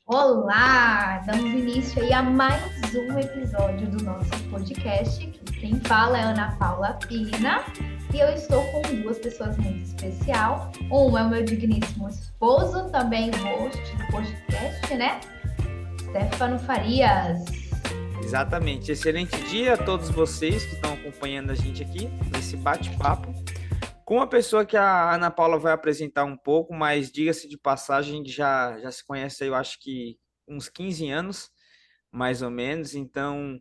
Olá! Damos início aí a mais um episódio do nosso podcast. Quem fala é Ana Paula Pina e eu estou com duas pessoas muito especial. Um é o meu digníssimo esposo, também host do podcast, né? Stefano Farias. Exatamente. Excelente dia a todos vocês que estão acompanhando a gente aqui nesse bate-papo com uma pessoa que a Ana Paula vai apresentar um pouco, mas diga-se de passagem, a gente já se conhece aí, eu acho que uns 15 anos, mais ou menos. Então,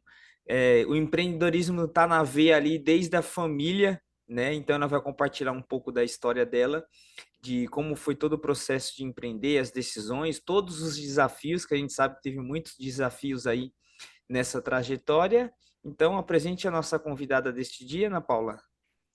o empreendedorismo está na veia ali desde a família, né? Então, ela vai compartilhar um pouco da história dela, de como foi todo o processo de empreender, as decisões, todos os desafios, que a gente sabe que teve muitos desafios aí nessa trajetória. Então, apresente a nossa convidada deste dia, Ana Paula.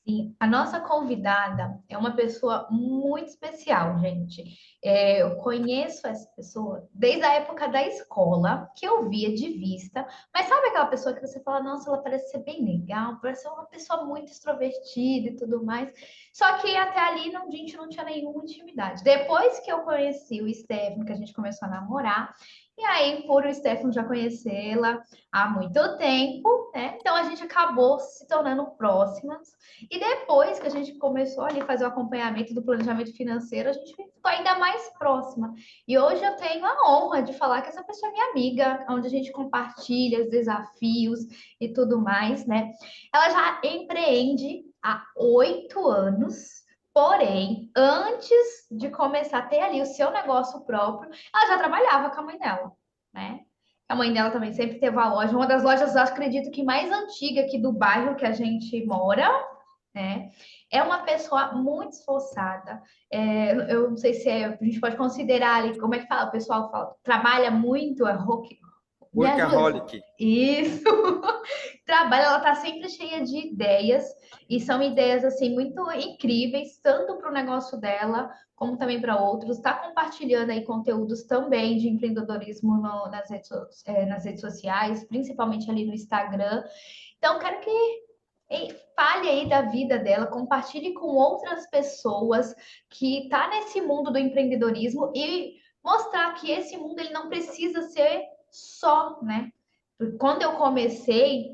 Sim, a nossa convidada é uma pessoa muito especial, gente. Eu conheço essa pessoa desde a época da escola, que eu via de vista, mas sabe aquela pessoa que você fala, nossa, ela parece ser bem legal, parece ser uma pessoa muito extrovertida e tudo mais. Só que até ali a gente não tinha nenhuma intimidade. Depois que eu conheci o Stefano, que a gente começou a namorar, e aí, por o Stefano já conhecê-la há muito tempo, né? Então a gente acabou se tornando próximas. E depois que a gente começou ali a fazer o acompanhamento do planejamento financeiro, a gente ficou ainda mais próxima. E hoje eu tenho a honra de falar que essa pessoa é minha amiga, onde a gente compartilha os desafios e tudo mais, né? Ela já empreende há 8 anos. Porém, antes de começar a ter ali o seu negócio próprio, ela já trabalhava com a mãe dela, né? A mãe dela também sempre teve a loja, uma das lojas, eu acredito que mais antiga aqui do bairro que a gente mora, né? É uma pessoa muito esforçada. Eu não sei se a gente pode considerar ali, como é que fala? O pessoal fala, trabalha muito, me ajuda. Workaholic. Isso. Trabalha, ela tá sempre cheia de ideias e são ideias assim muito incríveis, tanto para o negócio dela como também para outros. Está compartilhando aí conteúdos também de empreendedorismo nas redes sociais, principalmente ali no Instagram. Então, quero que fale aí da vida dela, compartilhe com outras pessoas que tá nesse mundo do empreendedorismo e mostrar que esse mundo ele não precisa ser só, né? Quando eu comecei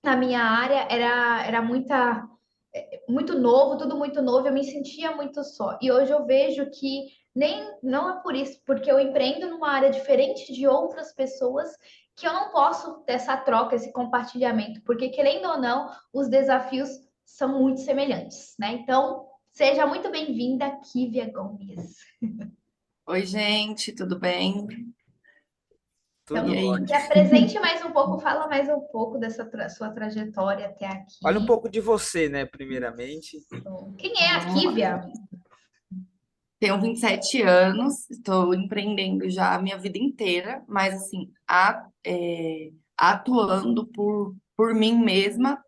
na minha área era muito novo, tudo muito novo, eu me sentia muito só. E hoje eu vejo que nem não é por isso, porque eu empreendo numa área diferente de outras pessoas que eu não posso ter essa troca, esse compartilhamento, porque querendo ou não, os desafios são muito semelhantes, né? Então, seja muito bem-vinda, Kívia Gomes. Oi, gente, tudo bem? E Tudo Então, se ótimo. apresente mais um pouco, fala mais um pouco dessa sua trajetória até Olha um aqui. pouco de você, né, primeiramente. Quem é a Vamos lá. Kívia? Tenho 27 anos, estou empreendendo já a minha vida inteira, mas assim, atuando por mim mesma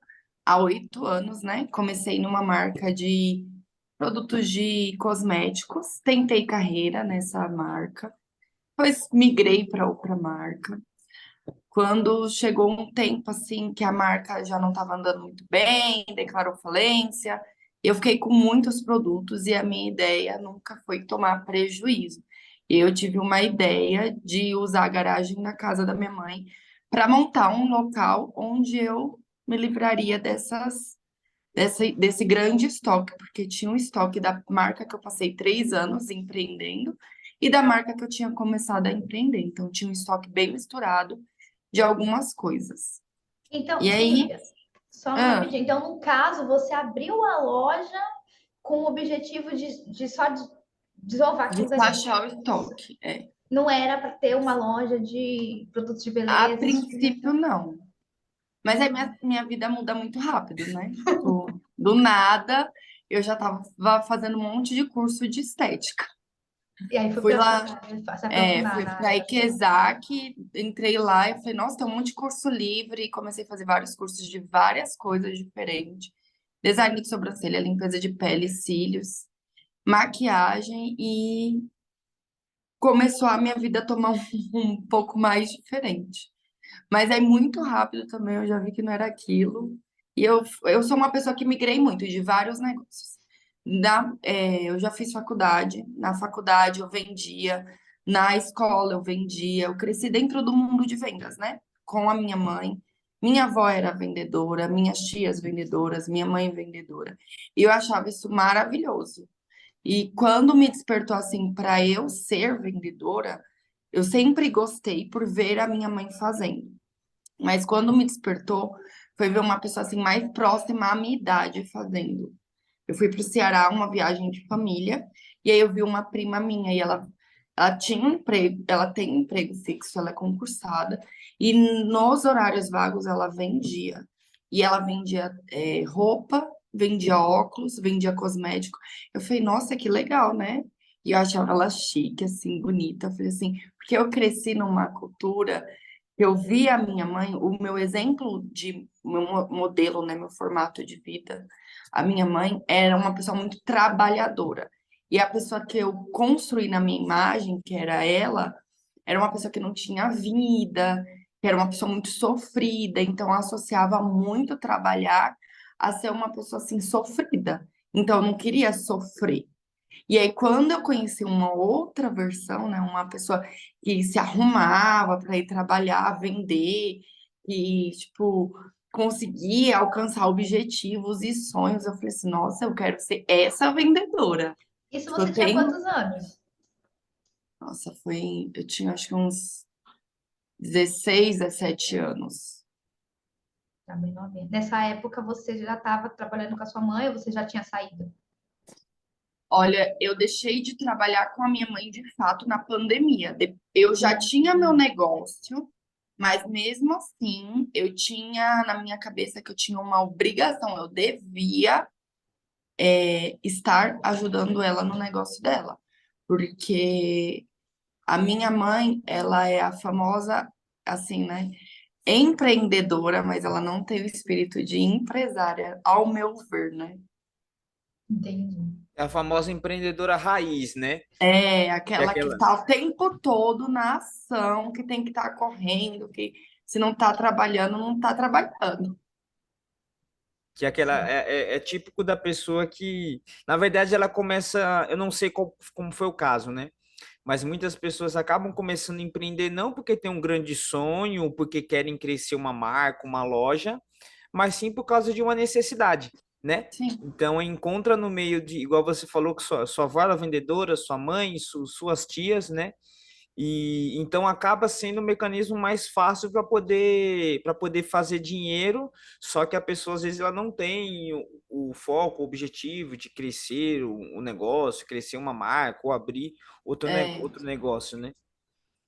há 8 anos, né? Comecei numa marca de produtos de cosméticos, tentei carreira nessa marca, depois migrei para outra marca. Quando chegou um tempo assim que a marca já não estava andando muito bem, declarou falência, eu fiquei com muitos produtos e a minha ideia nunca foi tomar prejuízo. Eu tive uma ideia de usar a garagem na casa da minha mãe para montar um local onde eu me livraria desse grande estoque, porque tinha um estoque da marca que eu passei 3 anos empreendendo e da marca que eu tinha começado a empreender. Então, tinha um estoque bem misturado de algumas coisas. Então, E aí, Kívia, só ah, rapidinho. Então, no caso, você abriu a loja com o objetivo de só desovar aquilo dali. despachar o estoque. Não era para ter uma loja de produtos de A beleza, esse tipo de princípio, coisa. não. Mas aí minha vida muda muito rápido, né? Tipo, do nada, eu já estava fazendo um monte de curso de estética. E aí foi Fui para lá, se aprofundar fui na para área. Ikezak, entrei lá e falei, nossa, tem um monte de curso livre, e comecei a fazer vários cursos de várias coisas diferentes. Design de sobrancelha, limpeza de pele, cílios, maquiagem, e começou a minha vida a tomar um pouco mais diferente. Mas aí muito rápido também eu já vi que não era aquilo. E eu sou uma pessoa que migrei muito de vários negócios. Eu já fiz faculdade, na faculdade eu vendia Na escola eu vendia, eu cresci dentro do mundo de vendas, né? Com a minha mãe. Minha avó era vendedora, minhas tias vendedoras, minha mãe vendedora. E eu achava isso maravilhoso. E quando me despertou assim para eu ser vendedora, eu sempre gostei por ver a minha mãe fazendo. Mas quando me despertou, foi ver uma pessoa assim mais próxima à minha idade fazendo. Eu fui para o Ceará, uma viagem de família, e aí eu vi uma prima minha e ela tinha um emprego, ela tem um emprego fixo, ela é concursada, e nos horários vagos ela vendia. E ela vendia roupa, vendia óculos, vendia cosmético. Eu falei, nossa, que legal, né? E eu achava ela chique, assim, bonita. Eu falei assim, porque eu cresci numa cultura, eu vi a minha mãe, o meu exemplo de meu modelo, né, meu formato de vida. A minha mãe era uma pessoa muito trabalhadora. E a pessoa que eu construí na minha imagem, que era ela, era uma pessoa que não tinha vida, que era uma pessoa muito sofrida. Então, eu associava muito trabalhar a ser uma pessoa assim sofrida. Então, eu não queria sofrer. E aí, quando eu conheci uma outra versão, né, uma pessoa que se arrumava para ir trabalhar, vender, e, tipo, conseguia alcançar objetivos e sonhos, eu falei assim, nossa, eu quero ser essa vendedora. Isso Tipo, você eu tinha tenho, quantos anos? nossa, eu tinha acho que uns 16, 17 anos. Tá bem novinha. Nessa época você já estava trabalhando com a sua mãe ou você já tinha saído? Olha, eu deixei de trabalhar com a minha mãe de fato na pandemia. Eu já tinha meu negócio, mas mesmo assim, eu tinha na minha cabeça que eu tinha uma obrigação, eu devia estar ajudando ela no negócio dela, porque a minha mãe, ela é a famosa, assim, né, empreendedora, mas ela não tem o espírito de empresária, ao meu ver, né? Entendi. É a famosa empreendedora raiz, né? É Que é aquela que aquela, está o tempo todo na ação, que tem que estar correndo, que se não está trabalhando, não está trabalhando. é típico da pessoa que, na verdade, ela começa, eu não sei como foi o caso, né? Mas muitas pessoas acabam começando a empreender não porque tem um grande sonho, porque querem crescer uma marca, uma loja, mas sim por causa de uma necessidade, né? Sim, Então encontra no meio de, igual você falou que sua avó era vendedora, sua mãe, suas tias, né? E então acaba sendo um mecanismo mais fácil para poder fazer dinheiro, só que a pessoa às vezes ela não tem o foco, o objetivo de crescer o negócio, crescer uma marca ou abrir é outro negócio, né?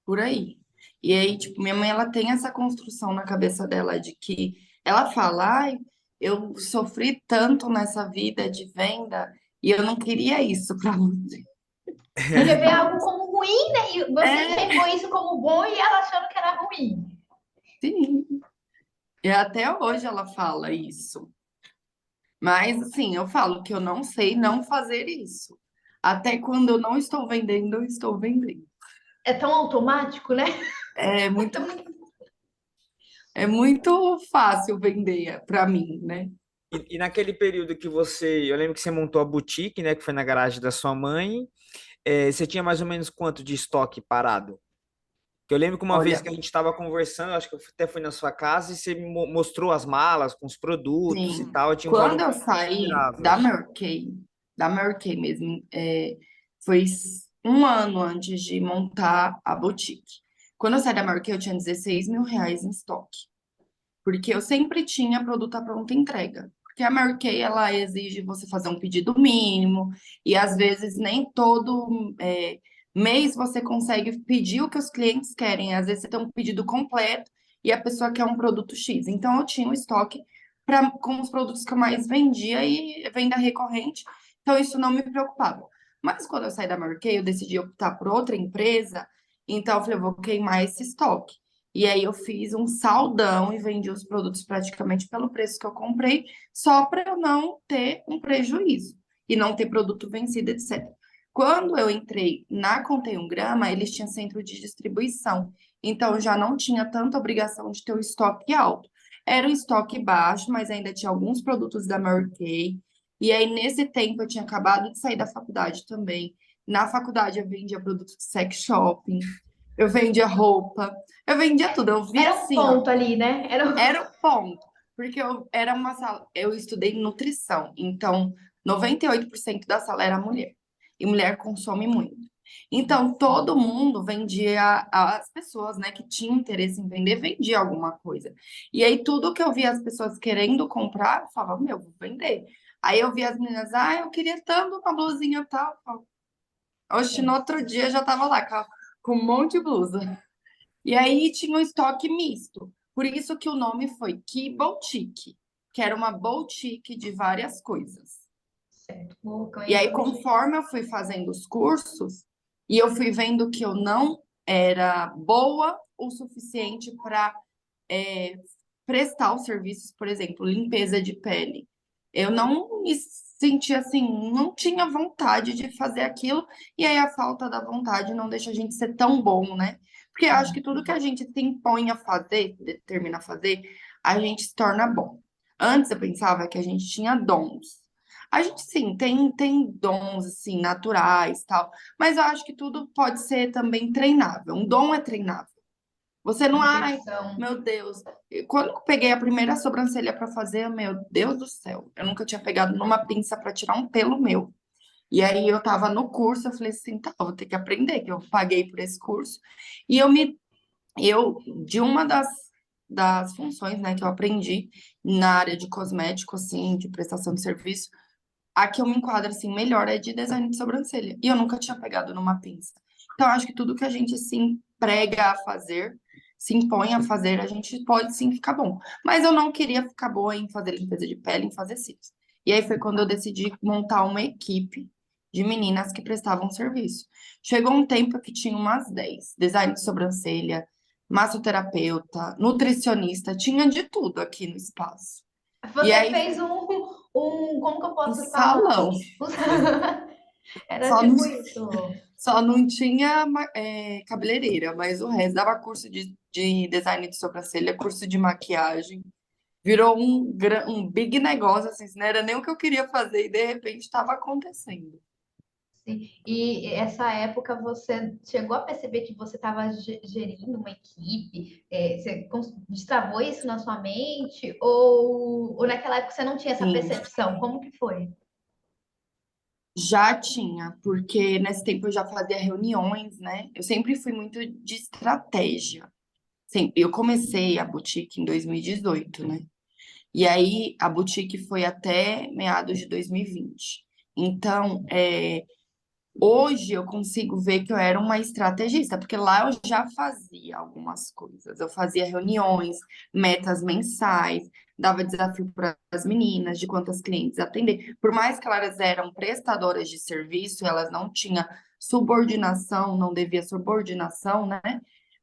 por aí. E aí, tipo, minha mãe, ela tem essa construção na cabeça dela de que ela fala, ai, eu sofri tanto nessa vida de venda e eu não queria isso para você. Você vê algo como ruim, né? E você É, enxergou isso como bom e ela achando que era ruim. sim. E até hoje ela fala isso. Mas, assim, eu falo que eu não sei não fazer isso. Até quando eu não estou vendendo, eu estou vendendo. É tão automático, né? É muito, é muito fácil vender para mim, né? E naquele período que eu lembro que você montou a boutique, né, que foi na garagem da sua mãe, você tinha mais ou menos quanto de estoque parado? Que eu lembro que uma vez Olha, que a gente estava conversando, acho que eu até fui na sua casa e você me mostrou as malas com os produtos e sim. tal, tinha um valor Quando eu saí considerável. Da Mary Kay mesmo, foi um ano antes de montar a boutique. Quando eu saí da Mary Kay, eu tinha R$ 16.000 em estoque. Porque eu sempre tinha produto à pronta entrega. Porque a Mary Kay, ela exige você fazer um pedido mínimo, e às vezes nem todo mês você consegue pedir o que os clientes querem. Às vezes você tem um pedido completo e a pessoa quer um produto X. Então eu tinha um estoque com os produtos que eu mais vendia e venda recorrente, então isso não me preocupava. Mas quando eu saí da Mary Kay, eu decidi optar por outra empresa, então eu falei, eu vou queimar esse estoque. E aí eu fiz um saldão e vendi os produtos praticamente pelo preço que eu comprei, só para eu não ter um prejuízo e não ter produto vencido, etc. Quando eu entrei na Contém um Grama, eles tinham centro de distribuição, então eu já não tinha tanta obrigação de ter o estoque alto. Era um estoque baixo, mas ainda tinha alguns produtos da Mary Kay. E aí, nesse tempo, eu tinha acabado de sair da faculdade também. Na faculdade eu vendia produtos de sex shopping, eu vendia roupa, eu vendia tudo. Eu via Era um assim, ó, ponto ali, né? era o ponto, porque eu era uma sala, eu estudei nutrição, então 98% da sala era mulher. E mulher consome muito. Então todo mundo vendia, as pessoas, né, que tinham interesse em vender, vendia alguma coisa. E aí tudo que eu via as pessoas querendo comprar, eu falava, meu, vou vender. Aí eu via as meninas, eu queria tanto uma blusinha tal. Oxe, no outro dia já tava lá com um monte de blusa. E aí tinha um estoque misto. Por isso que o nome foi Que Boutique, que era uma boutique de várias coisas. Certo, vou E aí, conhecer. conforme eu fui fazendo os cursos, e eu fui vendo que eu não era boa o suficiente para prestar os serviços, por exemplo, limpeza de pele. Eu não me sentia assim, não tinha vontade de fazer aquilo, e aí a falta da vontade não deixa a gente ser tão bom, né? Porque eu acho que tudo que a gente se impõe a fazer, determina a fazer, a gente se torna bom. Antes eu pensava que a gente tinha dons. A gente sim tem dons assim naturais, tal, mas eu acho que tudo pode ser também treinável. Um dom é treinável. Você não, ai, Percepção. meu Deus. E quando eu peguei a primeira sobrancelha para fazer, meu Deus do céu, eu nunca tinha pegado numa pinça para tirar um pelo meu. E aí eu tava no curso, eu falei assim, tá, eu vou ter que aprender, que eu paguei por esse curso. E de uma das funções, né, que eu aprendi na área de cosmético, assim, de prestação de serviço, a que eu me enquadro, assim, melhor é de design de sobrancelha. E eu nunca tinha pegado numa pinça. Então, eu acho que tudo que a gente se emprega a fazer, se impõe a fazer, a gente pode sim ficar bom. Mas eu não queria ficar boa em fazer limpeza de pele, em fazer cílios. E aí foi quando eu decidi montar uma equipe de meninas que prestavam serviço. Chegou um tempo que tinha umas 10, design de sobrancelha, massoterapeuta, nutricionista, tinha de tudo aqui no espaço. E Você aí, fez como que eu um posso falar? salão. Era Só não, tipo isso. só não tinha cabeleireira, mas o resto dava curso de design de sobrancelha, curso de maquiagem. Virou um big negócio, assim, não era nem o que eu queria fazer e de repente estava acontecendo. Sim. E essa época você chegou a perceber que você estava gerindo uma equipe? Você destravou isso na sua mente? Ou naquela época você não tinha essa Sim, percepção? Como que foi? já tinha, porque nesse tempo eu já fazia reuniões, né? Eu sempre fui muito de estratégia. Eu comecei a boutique em 2018, né? E aí a boutique foi até meados de 2020. Então, hoje eu consigo ver que eu era uma estrategista, porque lá eu já fazia algumas coisas. Eu fazia reuniões, metas mensais, dava desafio para as meninas de quantas clientes atender. Por mais que elas eram prestadoras de serviço, elas não tinham subordinação, não devia subordinação, né?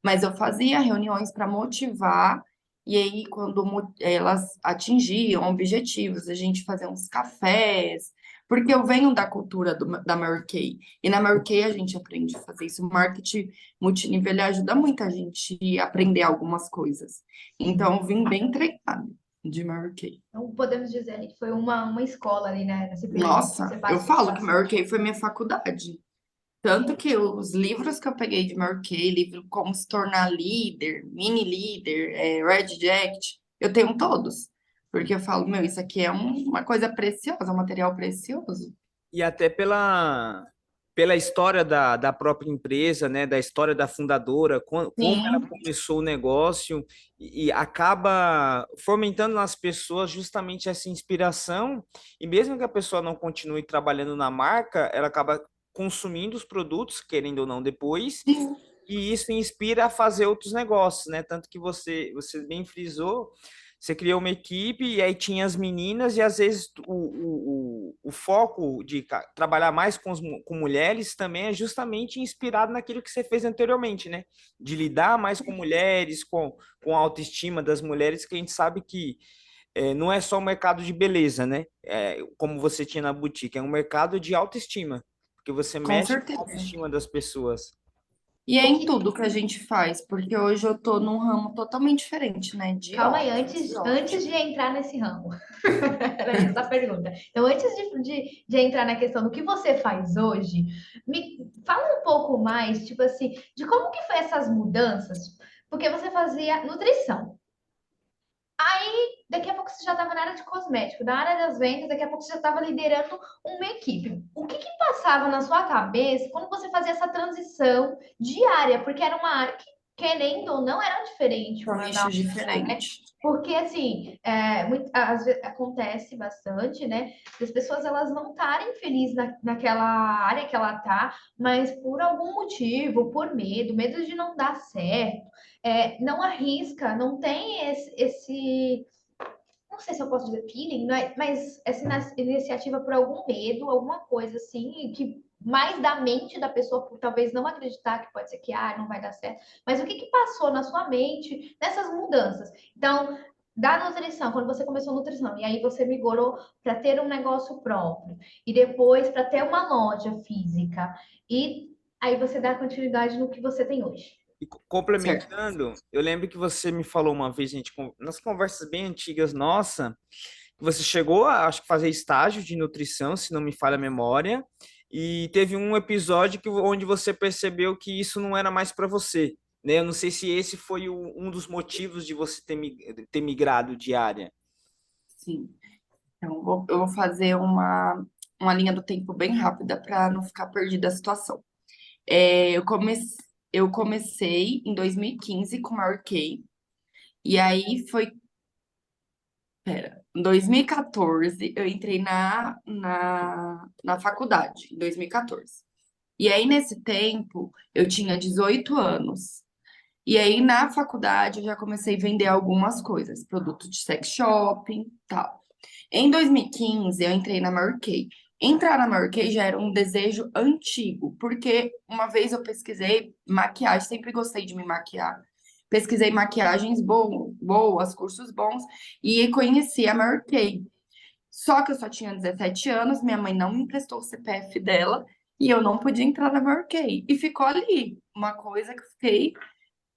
Mas eu fazia reuniões para motivar. E aí, quando elas atingiam objetivos, a gente fazia uns cafés, porque eu venho da cultura da Mary Kay. E na Mary Kay a gente aprende a fazer isso. O marketing multinível ele ajuda muito a gente a aprender algumas coisas. Então, eu vim bem treinada de Mary Kay. Então, podemos dizer ali que foi uma escola ali, né, nesse período que você Nossa, eu passou falo que Mary bastante. Kay foi minha faculdade. Tanto que os livros que eu peguei de Mary Kay, livro Como Se Tornar Líder, Mini Líder, Red Jacket, eu tenho todos. Porque eu falo, meu, isso aqui é uma coisa preciosa, um material precioso. E até pela história da própria empresa, né, da história da fundadora, como ela Sim, começou o negócio e acaba fomentando nas pessoas justamente essa inspiração. E mesmo que a pessoa não continue trabalhando na marca, ela acaba consumindo os produtos, querendo ou não, depois. E isso inspira a fazer outros negócios, né? Tanto que você bem frisou, você criou uma equipe e aí tinha as meninas e às vezes o foco de trabalhar mais com mulheres também é justamente inspirado naquilo que você fez anteriormente, né? De lidar mais com mulheres, com a autoestima das mulheres, que a gente sabe que não é só um mercado de beleza, né? Como você tinha na boutique, é um mercado de autoestima, porque você com mexe com a certeza. autoestima das pessoas. E é O em que tudo que a gente faz, porque hoje eu tô num ramo totalmente diferente, né? De Calma aí, óculos, de antes de ótica. entrar nesse ramo, era essa a pergunta. Então, antes de entrar na questão do que você faz hoje, me fala um pouco mais, tipo assim, de como que foi essas mudanças, porque você fazia nutrição. Daqui a pouco você já estava na área de cosmético, na área das vendas, daqui a pouco você já estava liderando uma equipe. O que que passava na sua cabeça quando você fazia essa transição diária? Porque era uma área que, querendo ou não, era diferente São uma da nichos outra, né? diferentes. Porque, assim, às vezes acontece bastante, né? Das pessoas elas não estarem felizes naquela área que ela tá, mas por algum motivo, por medo de não dar certo, não arrisca, não tem não sei se eu posso dizer feeling, mas essa iniciativa por algum medo, alguma coisa assim, que mais da mente da pessoa, por talvez não acreditar que pode ser que não vai dar certo, mas o que que passou na sua mente nessas mudanças? Então, da nutrição, quando você começou a nutrição, e aí você migrou para ter um negócio próprio, e depois para ter uma loja física, e aí você dá continuidade no que você tem hoje. E Certo. complementando, eu lembro que você me falou uma vez, gente, nas conversas bem antigas, nossa, que você chegou a, acho que fazer estágio de nutrição, se não me falha a memória, e teve um episódio onde você percebeu que isso não era mais para você, né? Eu não sei se esse foi um dos motivos de você ter migrado de área. Sim. Então, eu vou fazer uma linha do tempo bem rápida para não ficar perdida a situação. Eu comecei em 2015 com Mary Kay, e aí foi, em 2014 eu entrei na faculdade, em 2014. E aí, nesse tempo, eu tinha 18 anos. E aí, na faculdade, eu já comecei a vender algumas coisas, produto de sex shopping, tal. Em 2015, eu entrei na Mary Kay. Entrar na Mary Kay já era um desejo antigo, porque uma vez eu pesquisei maquiagem, sempre gostei de me maquiar. Pesquisei maquiagens boas, cursos bons, e conheci a Mary Kay. Só que eu só tinha 17 anos, minha mãe não me emprestou o CPF dela, e eu não podia entrar na Mary Kay. E ficou ali, uma coisa que eu fiquei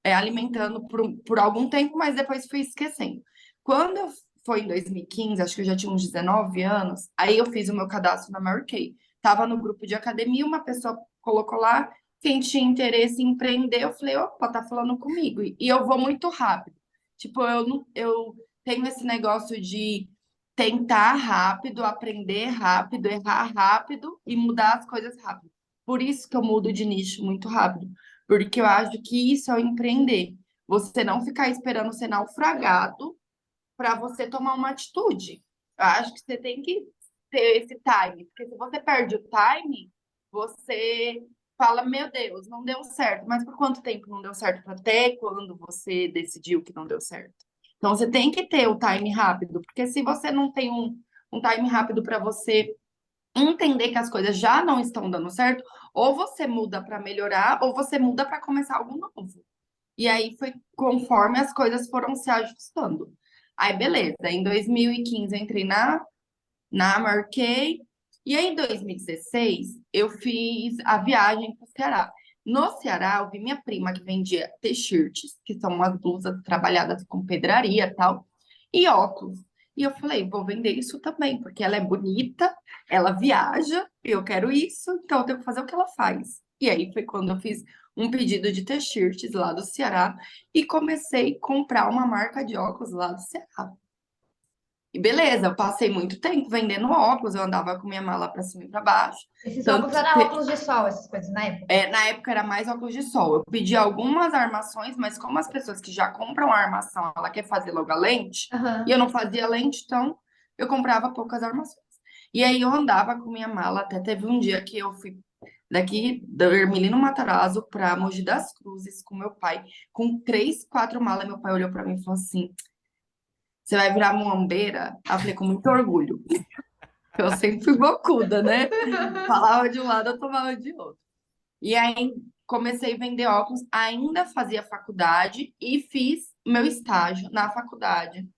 alimentando por algum tempo, mas depois fui esquecendo. Quando foi em 2015, acho que eu já tinha uns 19 anos, aí eu fiz o meu cadastro na Mary Kay. Tava no grupo de academia, uma pessoa colocou lá, quem tinha interesse em empreender, eu falei, opa, tá falando comigo. E eu vou muito rápido. Tipo, eu tenho esse negócio de tentar rápido, aprender rápido, errar rápido e mudar as coisas rápido. Por isso que eu mudo de nicho muito rápido, porque eu acho que isso é o empreender. Você não ficar esperando ser naufragado para você tomar uma atitude. Eu acho que você tem que ter esse time, porque se você perde o time, você fala, meu Deus, não deu certo. Mas por quanto tempo não deu certo? Até quando você decidiu que não deu certo? Então você tem que ter o time rápido, porque se você não tem um time rápido para você entender que as coisas já não estão dando certo, ou você muda para melhorar, ou você muda para começar algo novo. E aí foi conforme as coisas foram se ajustando. Aí, beleza. Em 2015 eu entrei na Marquei. E aí, em 2016, eu fiz a viagem para o Ceará. No Ceará, eu vi minha prima que vendia t-shirts, que são umas blusas trabalhadas com pedraria e tal, e óculos. E eu falei, vou vender isso também, porque ela é bonita, ela viaja, eu quero isso, então eu tenho que fazer o que ela faz. E aí foi quando eu fiz um pedido de t-shirts lá do Ceará e comecei a comprar uma marca de óculos lá do Ceará. E beleza, eu passei muito tempo vendendo óculos, eu andava com minha mala para cima e para baixo. Esses óculos Tanto eram óculos de sol, essas coisas na época. na época era mais óculos de sol. Eu pedi algumas armações, mas como as pessoas que já compram a armação, ela quer fazer logo a lente, e eu Aham. não fazia lente, então eu comprava poucas armações. E aí eu andava com minha mala, até teve um dia que eu fui daqui da Ermelino Matarazzo para Mogi das Cruzes com meu pai, com 3, 4 malas. Meu pai olhou para mim e falou assim: Você vai virar muambeira? Eu falei com muito orgulho. Eu sempre fui bocuda, né? Falava de um lado, eu tomava de outro. E aí comecei a vender óculos, ainda fazia faculdade e fiz meu estágio na faculdade,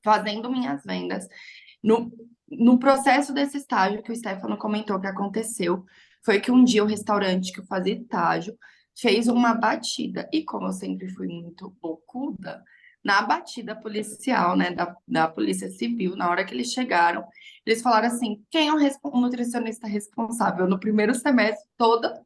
fazendo minhas vendas. No, no processo desse estágio que o Stefano comentou que aconteceu, foi que um dia o restaurante que eu fazia estágio fez uma batida. E como eu sempre fui muito bocuda, na batida policial, né, da Polícia Civil, na hora que eles chegaram, eles falaram assim: quem é o nutricionista responsável? No primeiro semestre, toda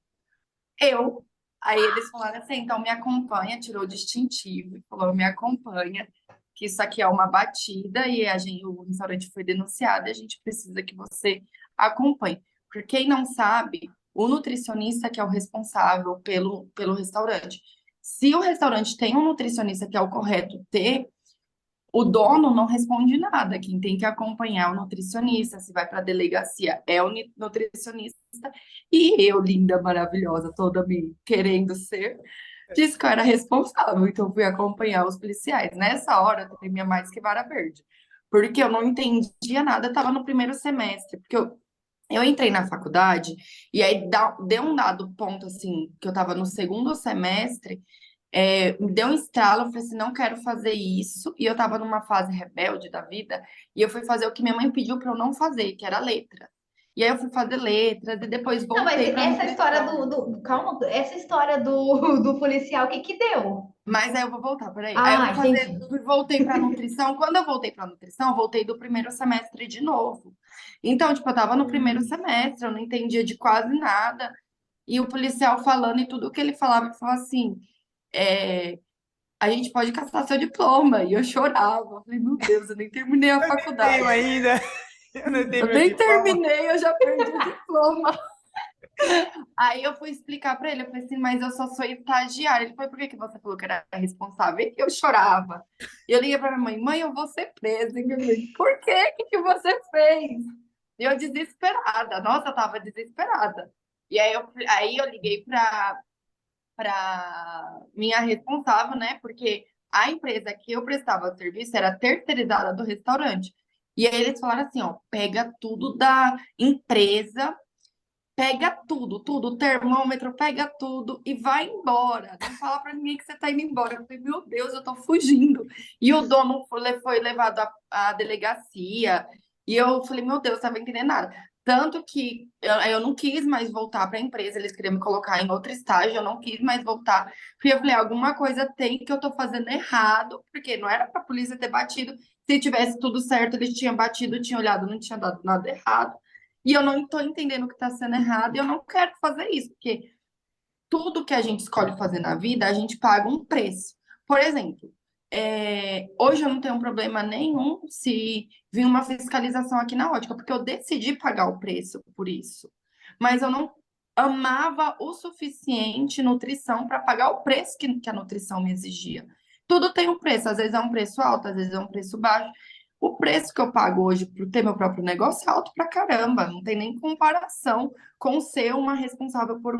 eu. Aí eles falaram assim: então me acompanha, tirou o distintivo e falou: me acompanha, que isso aqui é uma batida e o restaurante foi denunciado e a gente precisa que você acompanhe. Por quem não sabe, o nutricionista que é o responsável pelo restaurante. Se o restaurante tem um nutricionista que é o correto ter, o dono não responde nada. Quem tem que acompanhar é o nutricionista. Se vai para a delegacia, é o nutricionista. E eu, linda, maravilhosa, toda me querendo ser, disse que eu era responsável. Então, fui acompanhar os policiais. Nessa hora, eu temia mais que vara verde. Porque eu não entendia nada. Eu estava no primeiro semestre. Porque eu entrei na faculdade e aí deu um dado ponto, assim, que eu estava no segundo semestre, me deu um estalo, eu falei assim, não quero fazer isso, e eu estava numa fase rebelde da vida, e eu fui fazer o que minha mãe pediu para eu não fazer, que era letra. E aí eu fui fazer letras, e depois Não, mas voltei para essa história nutrição. calma, essa história do policial, o que que deu? Mas aí eu vou voltar, peraí. Aí eu Ah, fui fazer, entendi. voltei para nutrição. Quando eu voltei para nutrição, eu voltei do primeiro semestre de novo. Então, tipo, eu tava no primeiro Hum. semestre, eu não entendia de quase nada. E o policial falando e tudo que ele falava, ele falava assim, é, a gente pode caçar seu diploma. E eu chorava. Eu falei, meu Deus, eu nem terminei a Eu nem tenho faculdade. ainda. Eu não tenho Eu meu nem diploma. terminei, eu já perdi o diploma. Aí eu fui explicar para ele, eu falei assim, mas eu só sou estagiária. Ele falou, por que que você falou que era responsável? E eu chorava. E eu liguei para minha mãe, mãe, eu vou ser presa. E minha mãe, por quê? O que que você fez? E eu desesperada, nossa, eu tava desesperada. E aí eu liguei para minha responsável, né? Porque a empresa que eu prestava serviço era terceirizada do restaurante. E aí eles falaram assim, ó, pega tudo da empresa, pega tudo, tudo, termômetro, pega tudo e vai embora. Não fala para ninguém que você tá indo embora. Eu falei, meu Deus, eu tô fugindo. E o dono foi levado à delegacia. E eu falei, meu Deus, tava entendendo nada. Tanto que eu não quis mais voltar para a empresa, eles queriam me colocar em outro estágio, eu não quis mais voltar. Porque eu falei, alguma coisa tem que eu tô fazendo errado, porque não era para a polícia ter batido. Se tivesse tudo certo, eles tinham batido, tinham olhado, não tinha dado nada errado. E eu não estou entendendo o que está sendo errado, e eu não quero fazer isso, porque tudo que a gente escolhe fazer na vida, a gente paga um preço. Por exemplo, hoje eu não tenho problema nenhum se vir uma fiscalização aqui na ótica, porque eu decidi pagar o preço por isso. Mas eu não amava o suficiente nutrição para pagar o preço que a nutrição me exigia. Tudo tem um preço, às vezes é um preço alto, às vezes é um preço baixo. O preço que eu pago hoje por ter meu próprio negócio é alto pra caramba, não tem nem comparação com ser uma responsável por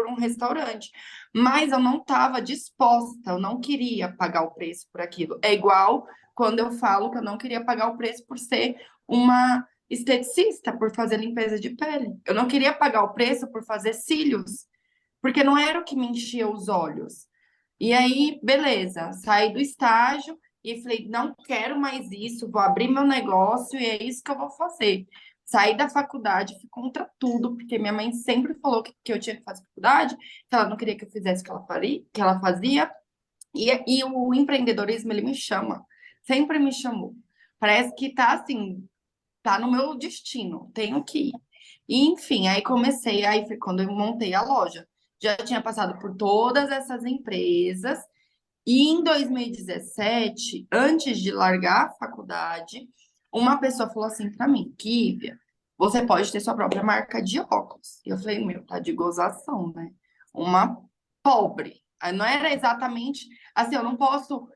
um restaurante. Mas eu não estava disposta, eu não queria pagar o preço por aquilo. É igual quando eu falo que eu não queria pagar o preço por ser uma esteticista, por fazer limpeza de pele. Eu não queria pagar o preço por fazer cílios, porque não era o que me enchia os olhos. E aí, beleza, saí do estágio e falei, não quero mais isso, vou abrir meu negócio e é isso que eu vou fazer. Saí da faculdade, fui contra tudo, porque minha mãe sempre falou que eu tinha que fazer faculdade, que ela não queria que eu fizesse o que ela fazia. E o empreendedorismo, ele me chama, sempre me chamou. Parece que tá assim, tá no meu destino, tenho que ir. E, enfim, aí comecei, aí foi quando eu montei a loja. Já tinha passado por todas essas empresas, e em 2017, antes de largar a faculdade, uma pessoa falou assim para mim, Kívia, você pode ter sua própria marca de óculos. E eu falei, meu, tá de gozação, né? Uma pobre. Aí não era exatamente assim, eu não posso.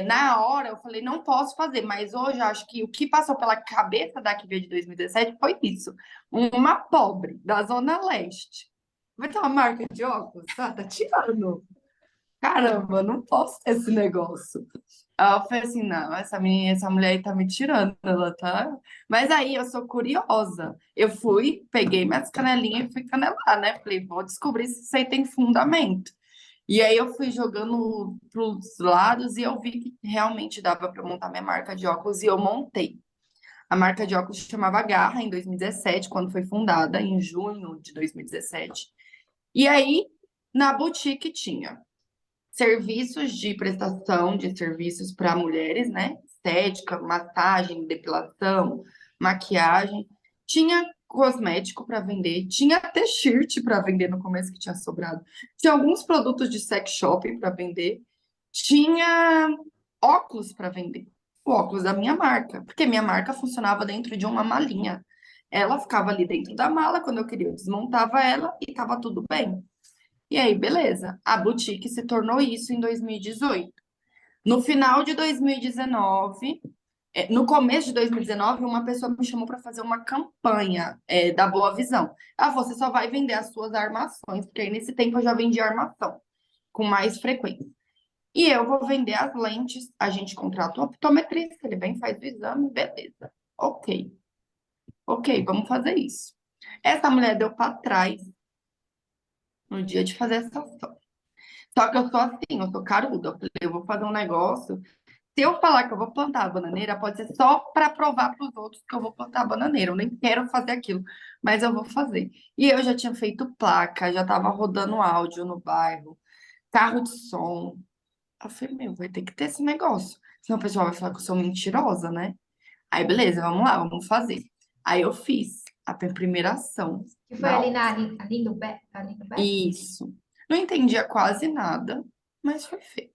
Na hora eu falei, não posso fazer, mas hoje eu acho que o que passou pela cabeça da Kívia de 2017 foi isso. Uma pobre da Zona Leste. Vai ter uma marca de óculos? Tá tirando. Caramba, eu não posso ter esse negócio. Aí eu falei assim, não, essa mulher aí tá me tirando, ela tá. Mas aí eu sou curiosa. Eu fui, peguei minhas canelinhas e fui canelar, né? Falei, vou descobrir se isso aí tem fundamento. E aí eu fui jogando pros lados e eu vi que realmente dava para montar minha marca de óculos e eu montei. A marca de óculos chamava Garra em 2017, quando foi fundada, em junho de 2017. E aí Na boutique tinha serviços de prestação de serviços para mulheres, né? Estética, massagem, depilação, maquiagem. Tinha cosmético para vender, tinha t-shirt para vender no começo que tinha sobrado. Tinha alguns produtos de sex shop para vender. Tinha óculos para vender. O óculos da minha marca, porque minha marca funcionava dentro de uma malinha. Ela ficava ali dentro da mala, quando eu queria, eu desmontava ela e estava tudo bem. E aí, beleza. A boutique se tornou isso em 2018. No final de 2019, no começo de 2019, uma pessoa me chamou para fazer uma campanha, da Boa Visão. Ah, você só vai vender as suas armações, porque aí nesse tempo eu já vendi armação com mais frequência. E eu vou vender as lentes. A gente contrata o optometrista, ele vem, faz o exame, beleza. Ok, ok, vamos fazer isso. Essa mulher deu para trás no dia de fazer essa ação. Só que eu sou assim, eu sou caruda. Eu falei, eu vou fazer um negócio. Se eu falar que eu vou plantar a bananeira, pode ser só para provar para os outros que eu vou plantar a bananeira. Eu nem quero fazer aquilo, mas eu vou fazer. E eu já tinha feito placa, já estava rodando áudio no bairro, carro de som. Eu falei, meu, vai ter que ter esse negócio. Senão o pessoal vai falar que eu sou mentirosa, né? Aí, beleza, vamos lá, vamos fazer. Aí eu fiz a primeira ação. Que foi ali ali no Beto? Isso. Não entendia quase nada, mas foi feito.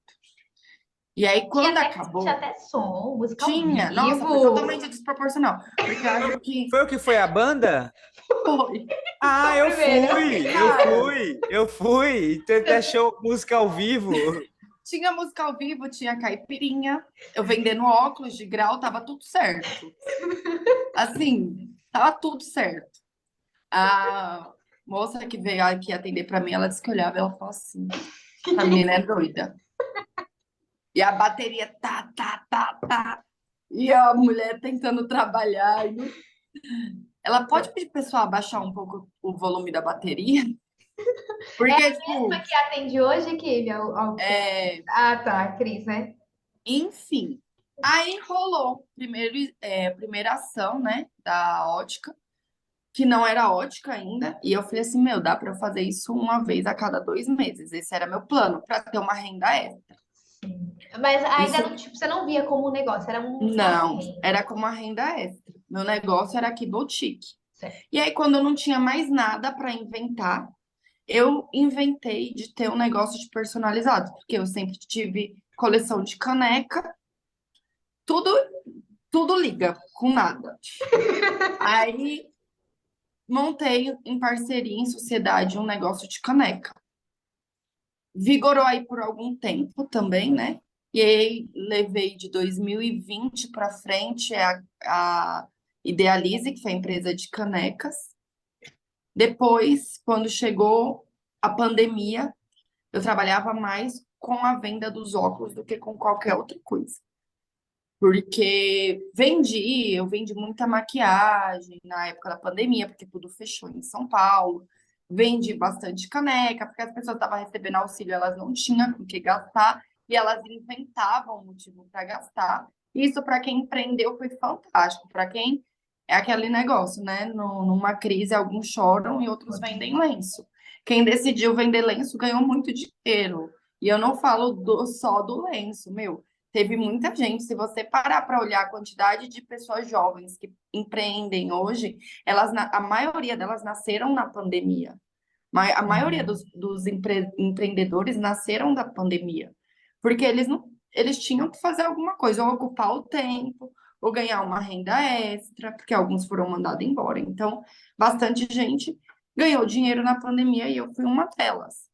E aí, quando acabou, tinha até som, música ao tinha. vivo. Nossa, foi totalmente desproporcional. Porque eu acho que Foi o que foi a banda? foi. Ah, Foi o primeiro. eu fui. Até show música ao vivo. Tinha música ao vivo, tinha caipirinha. Eu vendendo óculos de grau, tava tudo certo. Assim, tava tudo certo. A moça que veio aqui atender pra mim, ela disse que olhava, ela falou assim: a menina é doida. E a bateria tá, tá, tá, tá. E a mulher tentando trabalhar. Ela pode pedir pro pessoal abaixar um pouco o volume da bateria? Porque, tipo, Mesma que atende hoje, Kivi? Ah, tá, Cris, né? enfim. Aí rolou primeira ação, né, da ótica, que não era ótica ainda. E eu falei assim, meu, dá para eu fazer isso uma vez a cada 2 meses. Esse era meu plano, para ter uma renda extra. Mas ainda Isso não, tipo, você não via como um negócio, era uma não, renda. era como uma renda extra. Meu negócio era aqui boutique. Certo. E aí, quando eu não tinha mais nada para inventar, eu inventei de ter um negócio de personalizados, porque eu sempre tive coleção de caneca, tudo, tudo liga com nada. Aí montei em parceria, em sociedade, um negócio de caneca. Vigorou aí por algum tempo também, né? E aí levei de 2020 para frente a Idealize, que foi a empresa de canecas. Depois, quando chegou a pandemia, eu trabalhava mais com a venda dos óculos do que com qualquer outra coisa. Porque eu vendi muita maquiagem na época da pandemia, porque tudo fechou em São Paulo. Vendi bastante caneca, porque as pessoas estavam recebendo auxílio, elas não tinham com o que gastar, e elas inventavam um motivo para gastar. Isso, para quem empreendeu, foi fantástico. Para quem é aquele negócio, né? Numa crise, alguns choram e outros vendem lenço. Quem decidiu vender lenço ganhou muito dinheiro. E eu não falo só do lenço, meu. Teve muita gente, se você parar para olhar a quantidade de pessoas jovens que empreendem hoje, a maioria delas nasceram na pandemia. A maioria dos empreendedores nasceram da pandemia, porque eles tinham que fazer alguma coisa, ou ocupar o tempo, ou ganhar uma renda extra, porque alguns foram mandados embora. Então, bastante gente ganhou dinheiro na pandemia e eu fui uma delas.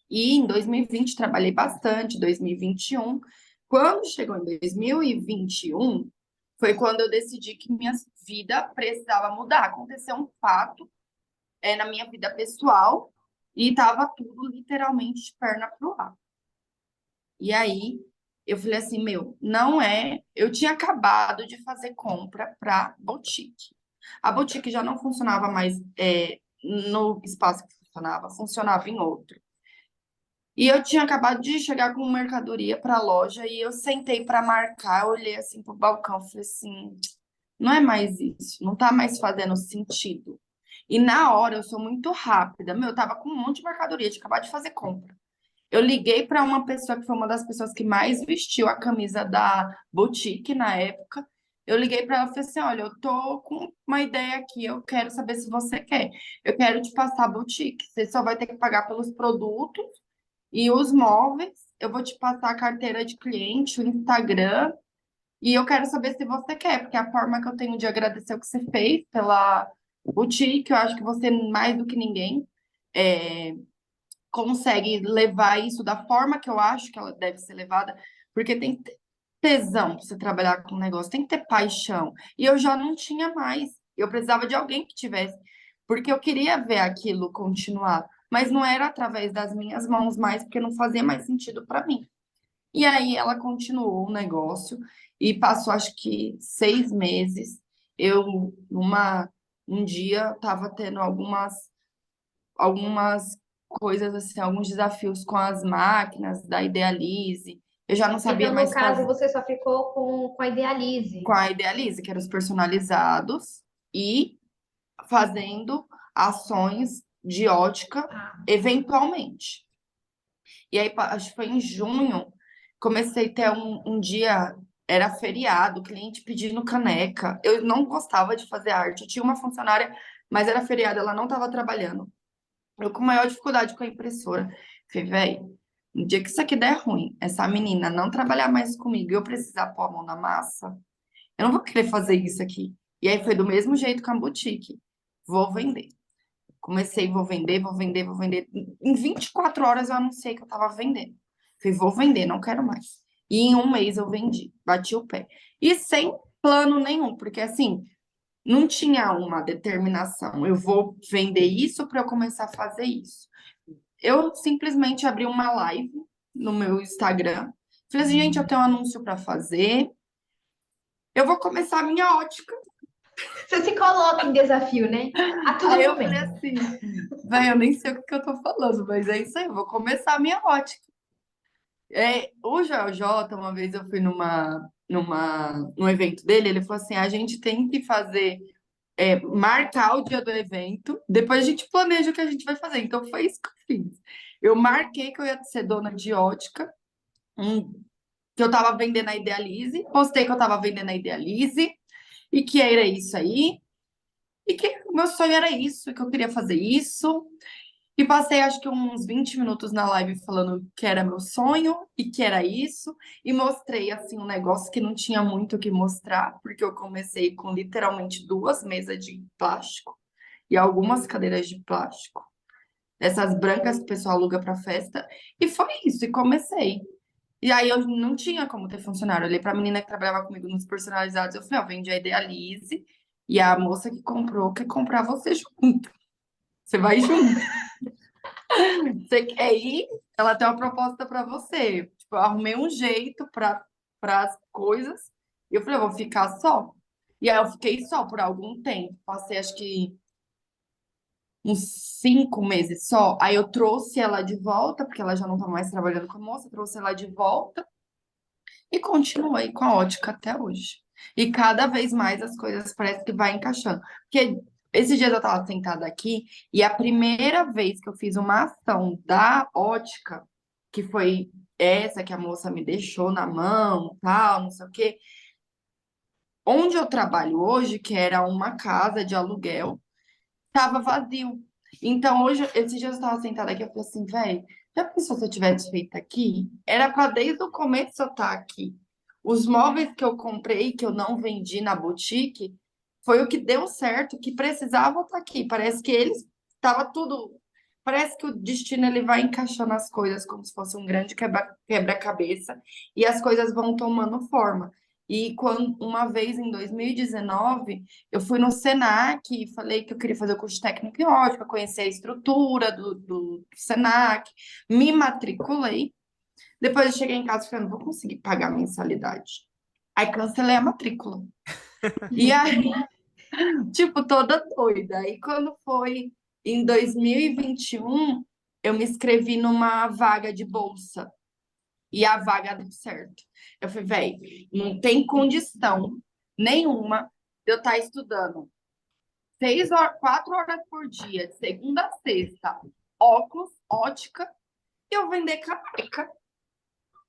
E em 2020 trabalhei bastante, 2021. Quando chegou em 2021, foi quando eu decidi que minha vida precisava mudar. Aconteceu um fato na minha vida pessoal e estava tudo literalmente de perna pro ar. E aí eu falei assim, meu, não é. Eu tinha acabado de fazer compra para boutique. A boutique já não funcionava mais no espaço que funcionava em outro. E eu tinha acabado de chegar com mercadoria para a loja e eu sentei para marcar, olhei assim pro balcão, falei assim, não é mais isso, não tá mais fazendo sentido. E na hora eu sou muito rápida. Meu, eu tava com um monte de mercadoria, tinha acabado de fazer compra. Eu liguei para uma pessoa que foi uma das pessoas que mais vestiu a camisa da boutique na época. Eu liguei para ela e falei assim: olha, eu tô com uma ideia aqui, eu quero saber se você quer. Eu quero te passar a boutique. Você só vai ter que pagar pelos produtos e os móveis. Eu vou te passar a carteira de cliente, o Instagram. E eu quero saber se você quer, porque a forma que eu tenho de agradecer o que você fez pela boutique, eu acho que você, mais do que ninguém, é, consegue levar isso da forma que eu acho que ela deve ser levada, porque tem que ter tesão para você trabalhar com o negócio, tem que ter paixão. E eu já não tinha mais. Eu precisava de alguém que tivesse, porque eu queria ver aquilo continuar, mas não era através das minhas mãos mais, porque não fazia mais sentido para mim. E aí ela continuou o negócio e passou acho que 6 meses. Eu, um dia, estava tendo algumas coisas assim, alguns desafios com as máquinas da Idealize. Eu já não sabia Então, no mais caso, fazer você só ficou com a com Idealize. a Idealize, que eram os personalizados, e fazendo ações de ótica Ah, eventualmente. E aí, acho que foi em junho, comecei a ter um dia, era feriado, cliente pedindo caneca. Eu não gostava de fazer arte. Eu tinha uma funcionária, mas era feriado, ela não estava trabalhando. Eu com maior dificuldade com a impressora. Falei, velho, no dia que isso aqui der ruim, essa menina não trabalhar mais comigo e eu precisar pôr a mão na massa, eu não vou querer fazer isso aqui. E aí foi do mesmo jeito com a boutique. Vou vender. Comecei, vou vender, vou vender, vou vender. Em 24 horas eu anunciei que eu estava vendendo. Falei, vou vender, não quero mais. E em um mês eu vendi, bati o pé. E sem plano nenhum, porque assim, não tinha uma determinação. Eu vou vender isso para eu começar a fazer isso. Eu simplesmente abri uma live no meu Instagram. Falei assim, gente, eu tenho um anúncio para fazer. Eu vou começar a minha ótica. você se coloca em desafio, né? A todo Aí eu falei momento. assim, velho, eu nem sei o que eu tô falando, mas é isso aí, eu vou começar a minha ótica. O Joel J, uma vez eu fui num evento dele, ele falou assim, a gente tem que fazer, marcar o dia do evento, depois a gente planeja o que a gente vai fazer. Então foi isso que eu fiz. Eu marquei que eu ia ser dona de ótica, que eu tava vendendo a Idealize, postei que eu tava vendendo a Idealize, e que era isso aí, e que o meu sonho era isso, e que eu queria fazer isso. E passei acho que uns 20 minutos na live falando que era meu sonho e que era isso. E mostrei assim um negócio que não tinha muito o que mostrar, porque eu comecei com literalmente 2 mesas de plástico e algumas cadeiras de plástico. Essas brancas que o pessoal aluga para festa. E foi isso, e comecei. E aí eu não tinha como ter funcionário. Eu olhei para a menina que trabalhava comigo nos personalizados. Eu falei, ó, vende a Idealize e a moça que comprou quer comprar você junto. Você vai junto. Você quer ir? Ela tem uma proposta para você. Tipo, eu arrumei um jeito para as coisas. E eu falei, eu vou ficar só. E aí eu fiquei só por algum tempo. Passei acho que uns 5 meses só. Aí eu trouxe ela de volta, porque ela já não tá mais trabalhando com a moça, trouxe ela de volta e continuei com a ótica até hoje. E cada vez mais as coisas parecem que vai encaixando. Porque esses dias eu estava sentada aqui e a primeira vez que eu fiz uma ação da ótica, que foi essa que a moça me deixou na mão, tal, não sei o quê, onde eu trabalho hoje, que era uma casa de aluguel, estava vazio. Então, hoje, esses dias eu estava sentada aqui, eu falei assim, velho, já pensou se eu tivesse feito aqui? Era para desde o começo eu estar aqui. Os móveis que eu comprei, que eu não vendi na boutique, foi o que deu certo, que precisava estar aqui. Parece que eles, estava tudo. Parece que o destino ele vai encaixando as coisas como se fosse um grande quebra-cabeça e as coisas vão tomando forma. E quando uma vez em 2019 eu fui no Senac e falei que eu queria fazer o curso técnico em ótica, conhecer a estrutura do Senac, me matriculei. Depois eu cheguei em casa e falei, não vou conseguir pagar a mensalidade. Aí cancelei a matrícula. E aí, tipo, toda doida. Aí quando foi em 2021, eu me inscrevi numa vaga de bolsa. E a vaga deu certo. Eu falei, velho, não tem condição nenhuma de eu estar estudando 6 horas, 4 horas por dia, de segunda a sexta, óculos, ótica, e eu vender caneca.